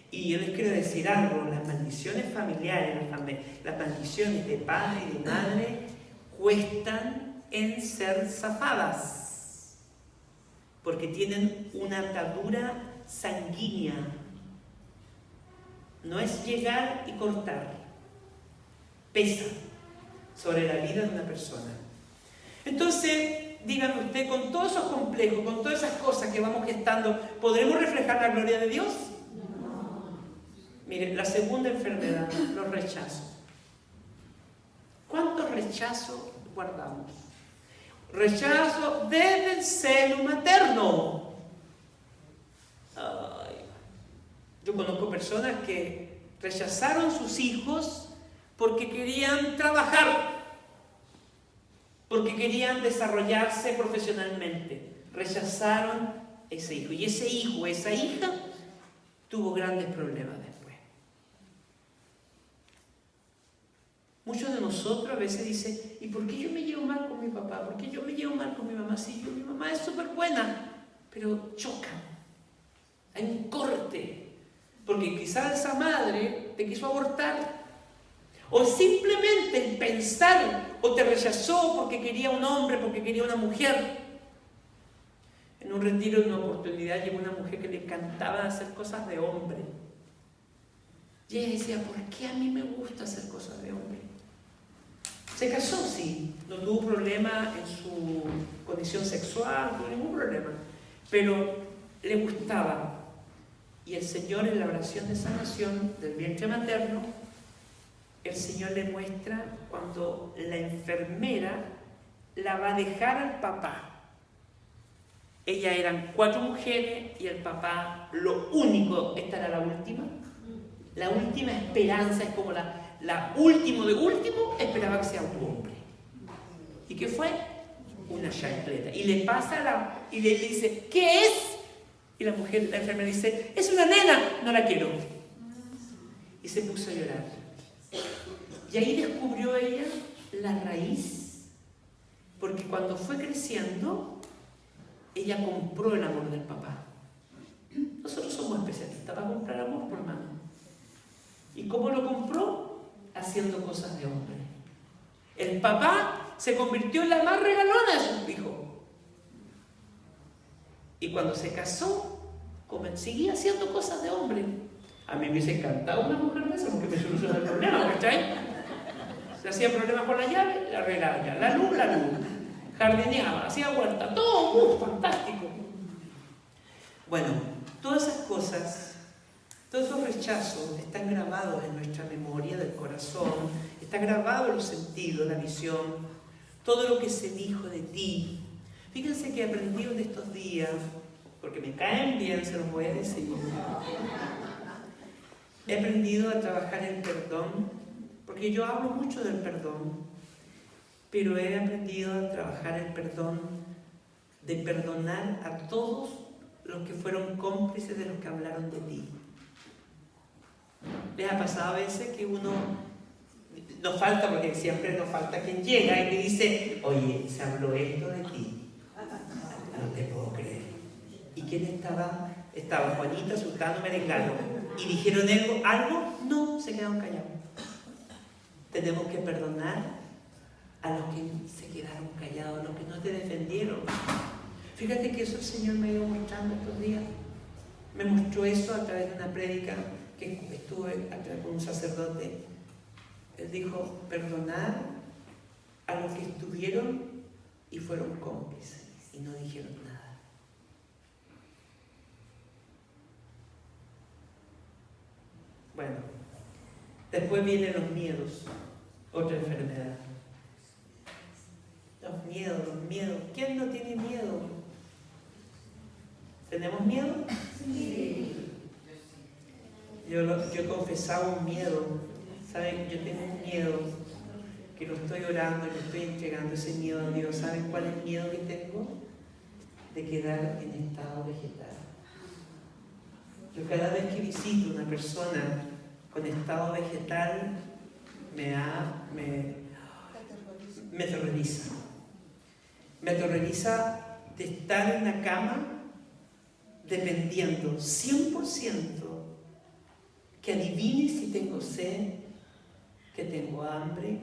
Y yo les quiero decir algo, las maldiciones familiares, las maldiciones de padre y de madre cuestan en ser zafadas, porque tienen una atadura sanguínea. No es llegar y cortar, pesa sobre la vida de una persona. Entonces, dígame usted, con todos esos complejos, con todas esas cosas que vamos gestando, ¿podremos reflejar la gloria de Dios? Miren, la segunda enfermedad, los rechazos. ¿Cuántos rechazos guardamos? Rechazo desde el seno materno. Yo conozco personas que rechazaron sus hijos porque querían trabajar, porque querían desarrollarse profesionalmente. Rechazaron ese hijo. Y ese hijo, esa hija, tuvo grandes problemas después. Muchos de nosotros a veces dicen, ¿y por qué yo me llevo mal con mi papá? ¿Por qué yo me llevo mal con mi mamá? Si mi mamá es súper buena, pero chocan. Hay un corte. Porque quizás esa madre te quiso abortar. O simplemente el pensar, o te rechazó porque quería un hombre, porque quería una mujer. En un retiro, en una oportunidad, llegó una mujer que le encantaba hacer cosas de hombre. Y ella decía, ¿por qué a mí me gusta hacer cosas de hombre? Se casó, sí, no tuvo problema en su condición sexual, no tuvo ningún problema, pero le gustaba. Y el Señor, en la oración de sanación del vientre materno, el Señor le muestra cuando la enfermera la va a dejar al papá. Ella eran 4 mujeres y el papá, lo único, esta era la última esperanza, es como la último de último, esperaba que sea un hombre. ¿Y qué fue? Una chancleta. Y le pasa y le dice, ¿qué es? Y la enfermera dice, es una nena, no la quiero. Y se puso a llorar. Y ahí descubrió ella la raíz, porque cuando fue creciendo, ella compró el amor del papá. Nosotros somos especialistas para comprar amor, por hermano. ¿Y cómo lo compró? Haciendo cosas de hombre. El papá se convirtió en la más regalona de sus hijos. Y cuando se casó, seguía haciendo cosas de hombre. A mí me hubiese encantado una mujer de esa porque me soluciona el problema, ¿cachai? Se hacía problemas con la llave, la arreglaba ya. La luz. Jardineaba, hacía huerta, todo fantástico. Bueno, todas esas cosas, todos esos rechazos están grabados en nuestra memoria del corazón, está grabado en los sentidos, la visión, todo lo que se dijo de ti. Fíjense que he aprendido en estos días, porque me caen bien, se los voy a decir. He aprendido a trabajar el perdón, porque yo hablo mucho del perdón, pero he aprendido a trabajar el perdón, de perdonar a todos los que fueron cómplices de los que hablaron de ti. ¿Les ha pasado a veces que uno, nos falta, porque siempre nos falta quien llega y le dice, oye, se habló esto de ti? No te puedo creer. ¿Y quién estaba? Estaba Juanita, Sultano, Merengano. ¿Y dijeron algo? No, se quedaron callados. Tenemos que perdonar a los que se quedaron callados, a los que no te defendieron. Fíjate que eso el Señor me ha ido mostrando estos días. Me mostró eso a través de una prédica que estuve con un sacerdote. Él dijo, perdonar a los que estuvieron y fueron cómplices y no dijeron nada. Bueno, después vienen los miedos, otra enfermedad. Los miedos. ¿Quién no tiene miedo? ¿Tenemos miedo? Sí. Yo he confesado un miedo. ¿Saben? Yo tengo un miedo que lo estoy orando y lo estoy entregando ese miedo a Dios. ¿Saben cuál es el miedo que tengo? De quedar en estado vegetal. Yo cada vez que visito una persona con estado vegetal me aterroriza. Me aterroriza de estar en la cama dependiendo 100% que adivine si tengo sed, que tengo hambre,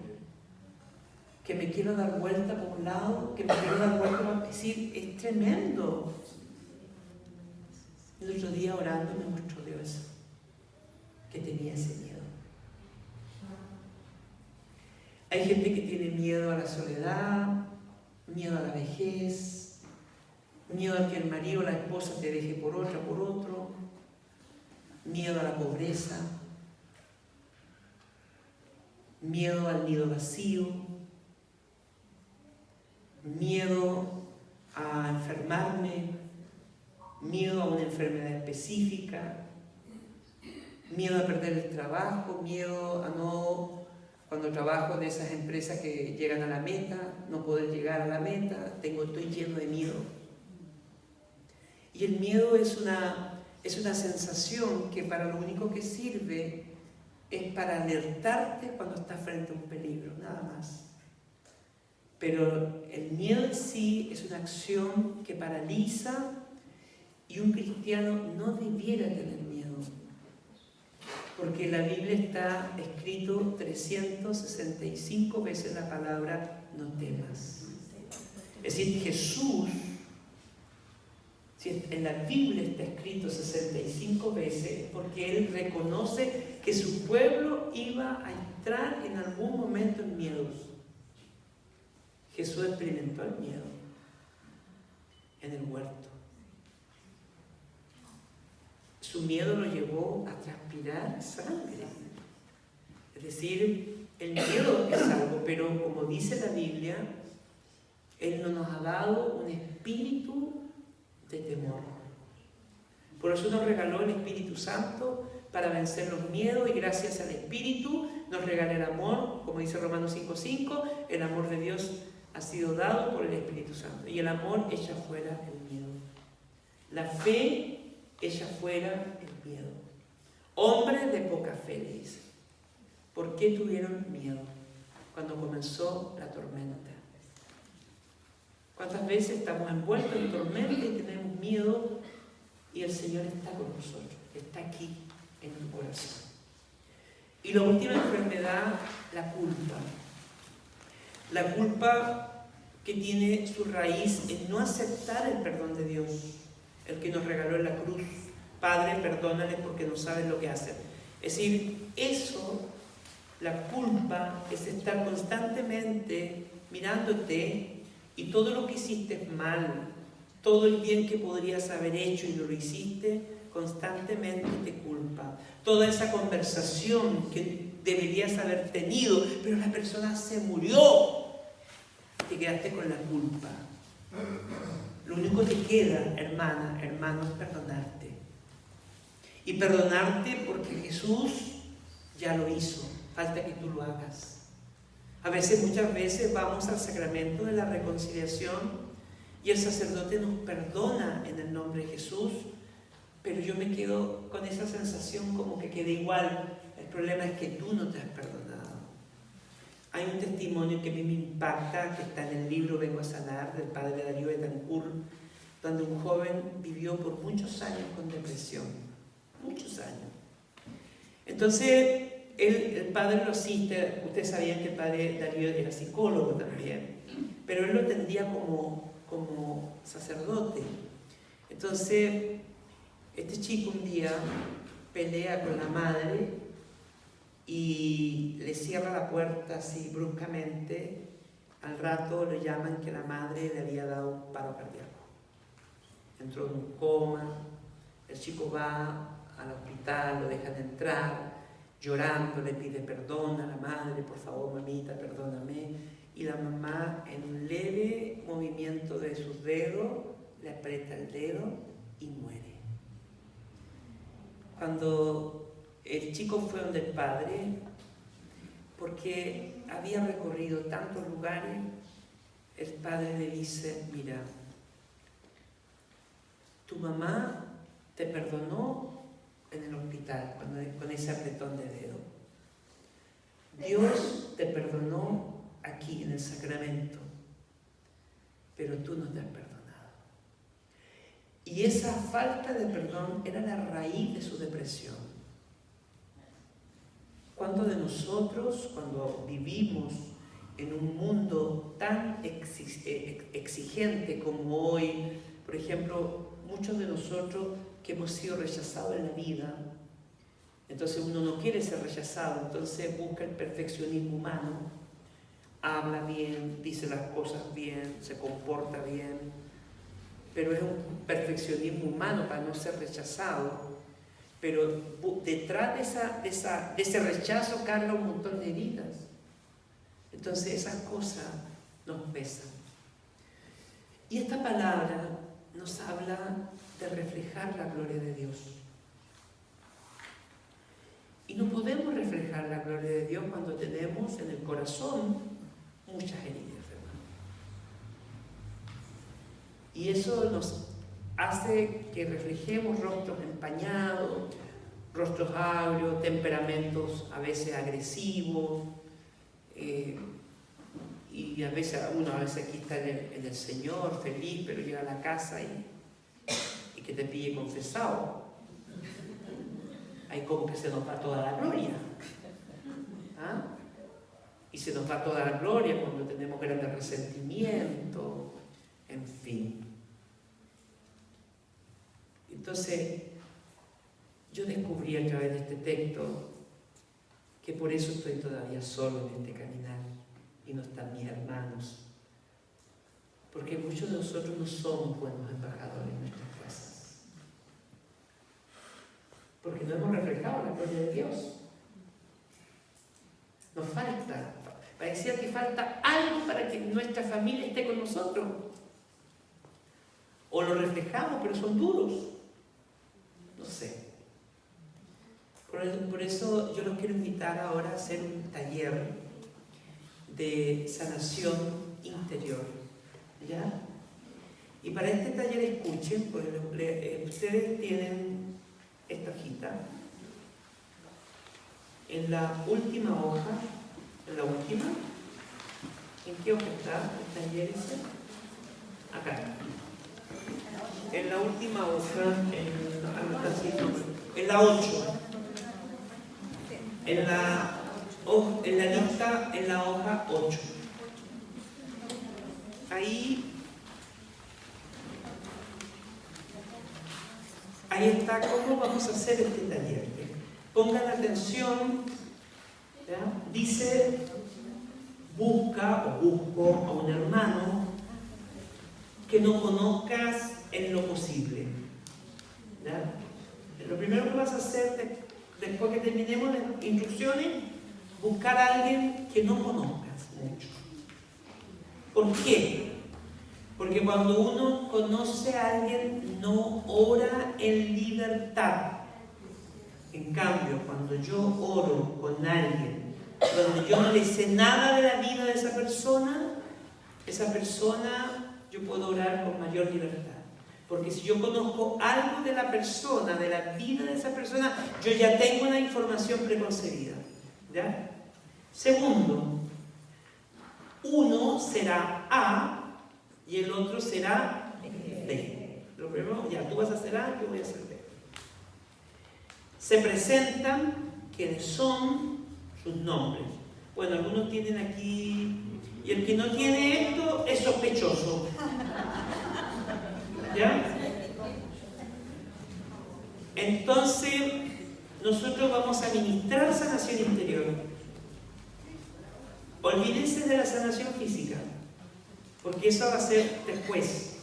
que me quiero dar vuelta por un lado, que me quiero dar vuelta por otro. Es decir, es tremendo. El otro día orando me mostró Dios que tenía ese miedo. Hay gente que tiene miedo a la soledad, miedo a la vejez, miedo a que el marido o la esposa te deje por otra, por otro, miedo a la pobreza, miedo al nido vacío, miedo a enfermarme, miedo a una enfermedad específica, miedo a perder el trabajo, miedo a no, cuando trabajo en esas empresas que llegan a la meta, no poder llegar a la meta, estoy lleno de miedo. Y el miedo es una sensación que para lo único que sirve es para alertarte cuando estás frente a un peligro, nada más. Pero el miedo en sí es una acción que paraliza y un cristiano no debiera tener miedo. Porque en la Biblia está escrito 365 veces la palabra no temas. Es decir, Jesús, si en la Biblia está escrito 65 veces, porque Él reconoce que su pueblo iba a entrar en algún momento en miedos. Jesús experimentó el miedo en el huerto. Su miedo lo llevó a transpirar sangre. Es decir, el miedo es algo, pero como dice la Biblia, Él no nos ha dado un espíritu de temor. Por eso nos regaló el Espíritu Santo para vencer los miedos, y gracias al Espíritu nos regala el amor, como dice Romanos 5:5, el amor de Dios ha sido dado por el Espíritu Santo, y el amor echa fuera el miedo. La fe echa fuera el miedo. Hombres de poca fe, le dice. ¿Por qué tuvieron miedo cuando comenzó la tormenta? ¿Cuántas veces estamos envueltos en tormenta y tenemos miedo y el Señor está con nosotros? Está aquí en tu corazón. Y la última enfermedad, la culpa. La culpa que tiene su raíz en no aceptar el perdón de Dios, el que nos regaló en la cruz. Padre, perdónales porque no saben lo que hacen. Es decir, eso, la culpa, es estar constantemente mirándote y todo lo que hiciste mal, todo el bien que podrías haber hecho y no lo hiciste, constantemente te culpa. Toda esa conversación que deberías haber tenido, pero la persona se murió, te quedaste con la culpa. Lo único que te queda, hermana, hermano, es perdonarte. Y perdonarte porque Jesús ya lo hizo. Falta que tú lo hagas. Muchas veces vamos al sacramento de la reconciliación y el sacerdote nos perdona en el nombre de Jesús, pero yo me quedo con esa sensación como que queda igual. El problema es que tú no te has perdonado. Hay un testimonio que a mí me impacta, que está en el libro Vengo a Sanar, del padre Darío Betancourt, donde un joven vivió por muchos años con depresión. Muchos años. Entonces, el padre lo asiste. Ustedes sabían que el padre Darío era psicólogo también, pero él lo atendía como sacerdote. Entonces, este chico un día pelea con la madre y le cierra la puerta así bruscamente. Al rato le llaman que la madre le había dado un paro cardíaco. Entró en un coma. El chico va al hospital, lo dejan entrar, llorando, le pide perdón a la madre: por favor, mamita, perdóname. Y la mamá, en un leve movimiento de sus dedos, le aprieta el dedo y muere. Cuando el chico fue donde el padre, porque había recorrido tantos lugares, el padre le dice: mira, tu mamá te perdonó en el hospital con ese apretón de dedo. Dios te perdonó aquí en el sacramento, pero tú no te has perdonado. Y esa falta de perdón era la raíz de su depresión. ¿Cuántos de nosotros, cuando vivimos en un mundo tan exigente como hoy, por ejemplo, muchos de nosotros que hemos sido rechazados en la vida, entonces uno no quiere ser rechazado, entonces busca el perfeccionismo humano, habla bien, dice las cosas bien, se comporta bien, pero es un perfeccionismo humano para no ser rechazado. Pero detrás de ese rechazo carga un montón de heridas. Entonces esas cosas nos pesan. Y esta palabra nos habla de reflejar la gloria de Dios. Y no podemos reflejar la gloria de Dios cuando tenemos en el corazón muchas heridas, hermano. Y eso nos hace que reflejemos rostros empañados, rostros agrios, temperamentos a veces agresivos, y a veces aquí está en el Señor feliz, pero llega a la casa y que te pille confesado. Hay como que se nos va toda la gloria. ¿Ah? Y se nos va toda la gloria cuando tenemos grandes resentimientos, en fin. Entonces, yo descubrí a través de este texto que por eso estoy todavía solo en este caminar y no están mis hermanos. Porque muchos de nosotros no somos buenos embajadores en nuestras casas. Porque no hemos reflejado la gloria de Dios. Nos falta. Parecía que falta algo para que nuestra familia esté con nosotros. O lo reflejamos, pero son duros. No sé. Por eso yo los quiero invitar ahora a hacer un taller de sanación interior. ¿Ya? Y para este taller escuchen, pues ustedes tienen esta hojita. En la última hoja, ¿en qué hoja está el taller ese? Acá. En la última hoja, en la 8. En la lista, en la hoja 8. Ahí está cómo vamos a hacer este taller. Pongan atención, ¿ya? Dice: busca o busco a un hermano que no conozcas en lo posible. ¿Ya? Lo primero que vas a hacer después que terminemos las instrucciones, buscar a alguien que no conozcas mucho. ¿Por qué? Porque cuando uno conoce a alguien no ora en libertad. En cambio, cuando yo oro con alguien donde yo no le sé nada de la vida de esa persona yo puedo orar con mayor libertad. Porque si yo conozco algo de la persona, de la vida de esa persona, yo ya tengo una información preconcebida. ¿Ya? Segundo, uno será A y el otro será B. Lo primero, ya tú vas a ser A, yo voy a ser B. Se presentan quienes son sus nombres. Bueno, algunos tienen aquí, y el que no tiene esto es sospechoso. ¿Ya? Entonces, nosotros vamos a ministrar sanación interior. Olvídense de la sanación física, porque eso va a ser después.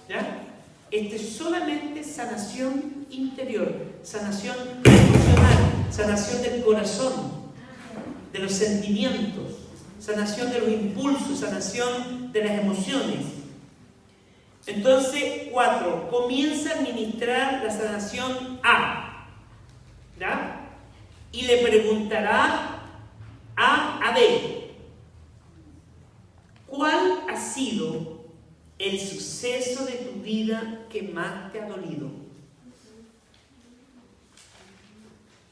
¿Ya? Este es solamente sanación interior, sanación emocional, sanación del corazón, de los sentimientos, sanación de los impulsos, sanación de las emociones. Entonces, 4, comienza a administrar la sanación A, ¿ya? Y le preguntará a B, ¿cuál ha sido el suceso de tu vida que más te ha dolido?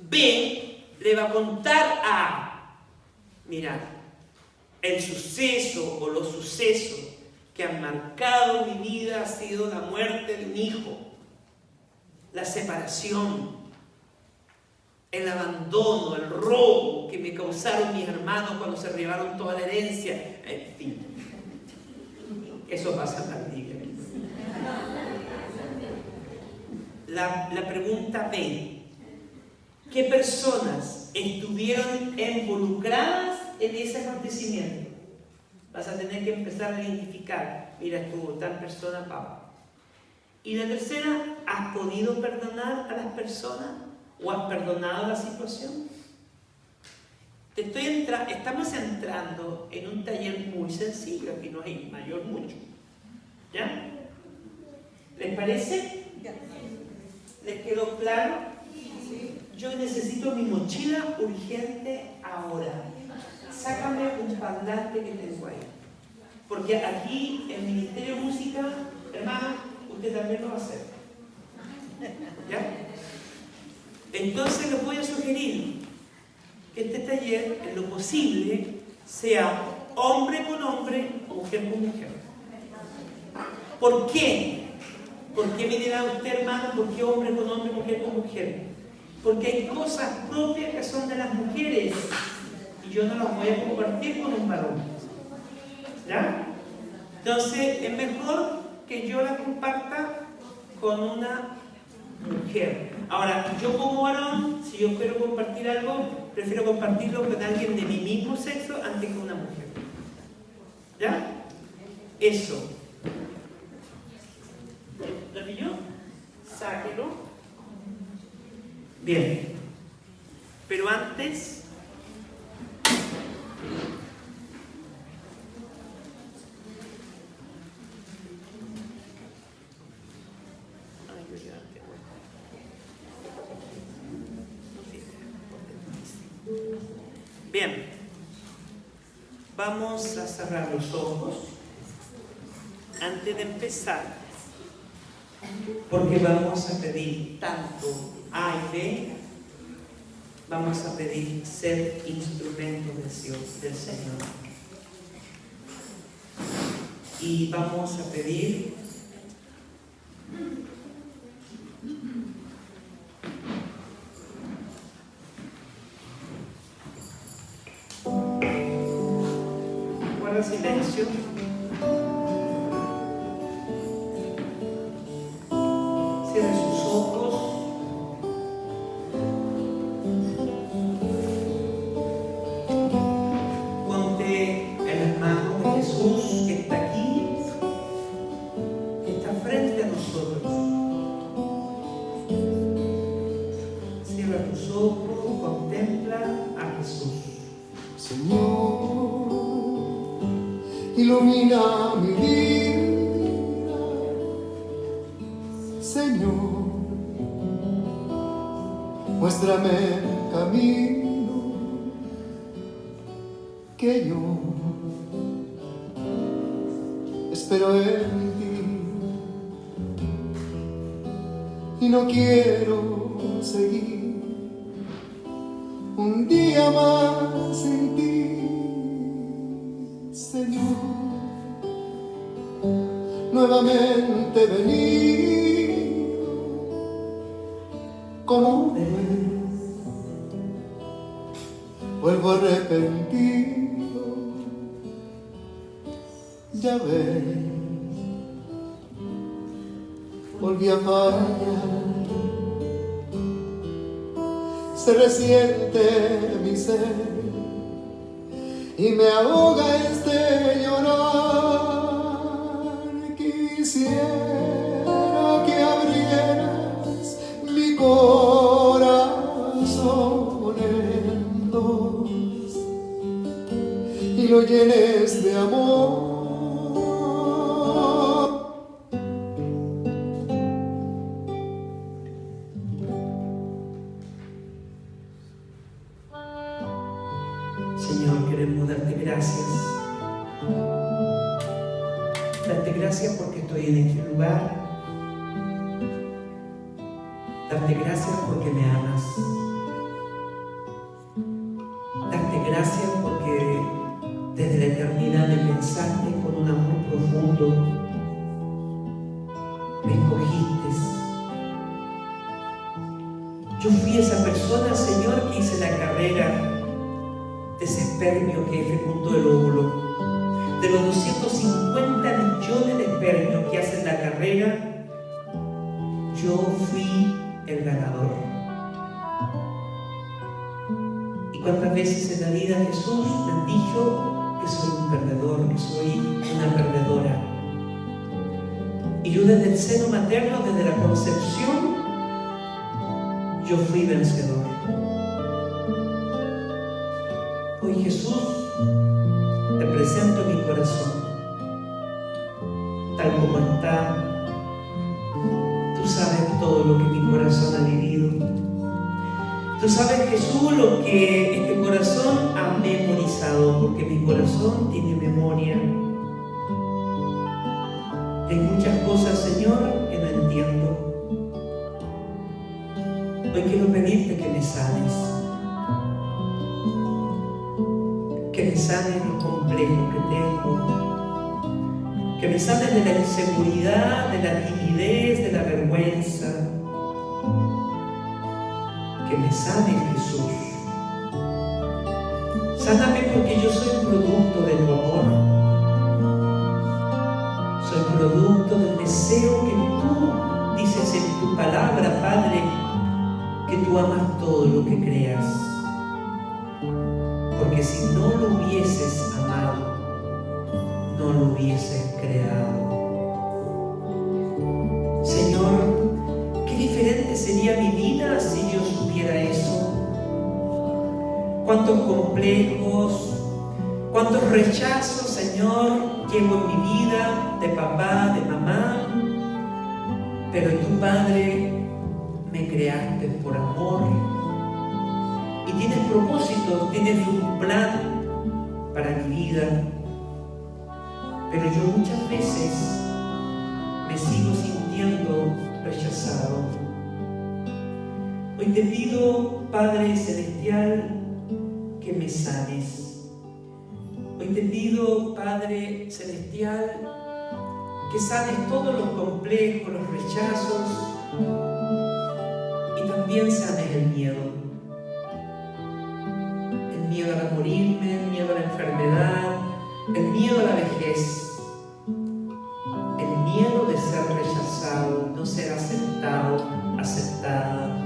B le va a contar a A, mira, el suceso o los sucesos que han marcado mi vida ha sido la muerte de un hijo, la separación, el abandono, el robo que me causaron mis hermanos cuando se llevaron toda la herencia, en fin. Eso pasa en la Biblia. La pregunta B: ¿qué personas estuvieron involucradas en ese acontecimiento? Vas a tener que empezar a identificar. Mira, estuvo tal persona, papá. Y la tercera, ¿has podido perdonar a las personas? ¿O has perdonado la situación? Estamos entrando en un taller muy sencillo. Aquí no hay mayor mucho. ¿Ya? ¿Les parece? ¿Les quedó claro? Yo necesito mi mochila urgente ahora. Sácame un parlante que tengo ahí. Porque aquí, en el Ministerio de Música, hermano, usted también lo va a hacer. ¿Ya? Entonces les voy a sugerir que este taller, en lo posible, sea hombre con hombre o mujer con mujer. ¿Por qué? ¿Por qué me dirá usted, hermano, por qué hombre con hombre, mujer con mujer? Porque hay cosas propias que son de las mujeres y yo no las voy a compartir con un varón. ¿Ya? Entonces es mejor que yo la comparta con una mujer. Ahora, yo como varón, si yo quiero compartir algo, prefiero compartirlo con alguien de mi mismo sexo antes que una mujer. ¿Ya? Eso. ¿Lo vi yo? Sáquelo. Bien. Pero antes... Bien, vamos a cerrar los ojos antes de empezar, porque vamos a pedir tanto A y B, vamos a pedir ser instrumentos de Dios, del Señor. Y vamos a pedir silencio. Cierre sus ojos. Ponte en las manos de Jesús que está aquí, que está frente a nosotros. Cierra tus ojos, contempla a Jesús. Señor, ilumina mi vida, Señor, muéstrame el camino que yo espero en ti y no quiero seguir un día más sin ti, Señor. Nuevamente venir como un bebé, vuelvo arrepentido, ya ves, volví a fallar. Se resiente mi ser y me ahoga este llorar. Quisiera que abrieras mi corazón en dos y lo llenes de amor. Señor, queremos darte gracias. Darte gracias porque estoy en este lugar. Darte gracias porque me amas. Darte gracias porque desde la eternidad me pensaste con un amor profundo. Me escogiste. Yo fui esa persona, Señor, que hice la carrera de ese espermio que fecundó el óvulo. De los 250 millones de espermios que hacen la carrera, yo fui el ganador. ¿Y cuántas veces en la vida, Jesús, me han dicho que soy un perdedor, que soy una perdedora? Y yo desde el seno materno, desde la concepción, yo fui vencedor. Hoy, Jesús, te presento mi corazón, tal como está. Tú sabes todo lo que mi corazón ha vivido. Tú sabes, Jesús, lo que este corazón ha memorizado, porque mi corazón tiene memoria. Hay muchas cosas, Señor, que no entiendo. Hoy quiero pedirte que me sanes. Que me sanes los complejos que tengo, que me sanes de la inseguridad, de la timidez, de la vergüenza, que me sanes, Jesús. Sáname porque yo soy producto de tu amor, soy producto del deseo que tú dices en tu palabra, Padre, que tú amas todo lo que creas. Porque si no lo hubieses amado, no lo hubieses creado. Señor, qué diferente sería mi vida si yo supiera eso. Cuántos complejos, cuántos rechazos, Señor, llevo en mi vida de papá, de mamá. Pero tú, Padre, me creaste por amor. Y tienes propósitos, tienes un plan para mi vida. Pero yo muchas veces me sigo sintiendo rechazado. Hoy te pido, Padre Celestial, que me sanes. Hoy te pido, Padre Celestial, que sanes todos los complejos, los rechazos y también sanes el miedo. El miedo a morirme, el miedo a la enfermedad, el miedo a la vejez, el miedo de ser rechazado, no ser aceptado, aceptada.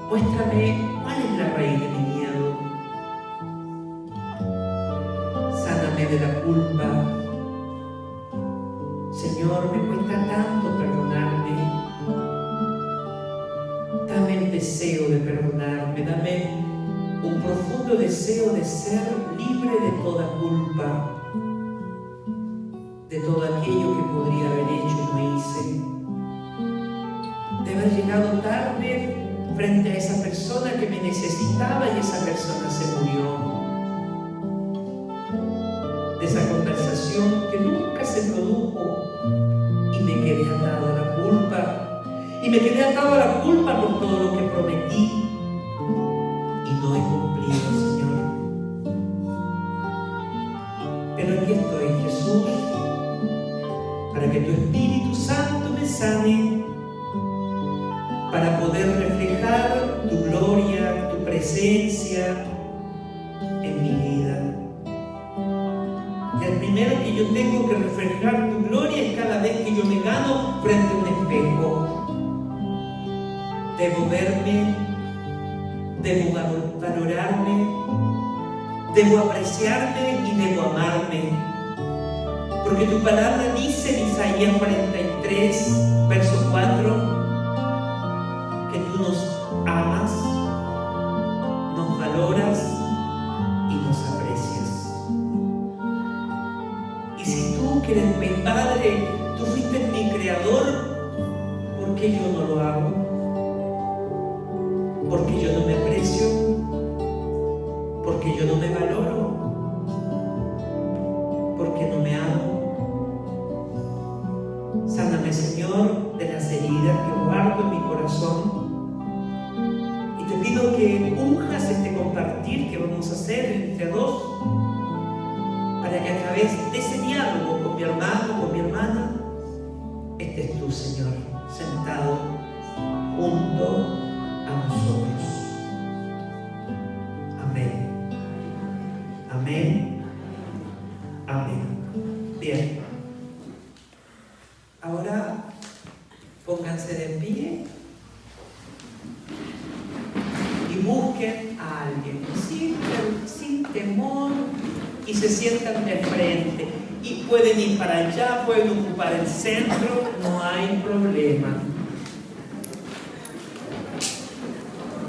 Muéstrame cuál es la raíz de mi miedo. Sáname de la culpa. Señor, me cuesta tanto perdonarme. Dame el deseo de perdonarme, dame un profundo deseo de ser libre de toda culpa, de todo aquello que podría haber hecho y no hice, de haber llegado tarde frente a esa persona que me necesitaba y esa persona se murió. de esa conversación que nunca se produjo y me quedé atado a la culpa. Y me quedé atado a la culpa por todo lo que prometí y no he cumplido, Señor. Pero aquí estoy, Jesús, para que tu Espíritu Santo me sane, para poder reflejar tu gloria, tu presencia en mi vida. Y el primero que yo tengo que reflejar tu gloria es cada vez que yo me gano frente a un espejo. Debo verme, debo valorarme, debo apreciarme y debo amarme. Porque tu palabra dice en Isaías 43, verso 4, que tú nos amas, nos valoras y nos aprecias. Y si tú, que eres mi Padre, tú fuiste mi Creador, ¿por qué yo no lo hago? Porque yo no me aprecio, porque yo no me valoro, porque no me amo. Sáname, Señor, de las heridas que guardo en mi corazón. Y te pido que unjas este compartir que vamos a hacer entre dos, para que a través de ese diálogo con mi hermano, con mi hermana, estés tú, Señor, sentado junto a nosotros. Amén. Amén. Amén. Bien. Ahora pónganse de pie y busquen a alguien sin temor y se sientan de frente. Y pueden ir para allá, pueden ocupar el centro, no hay problema.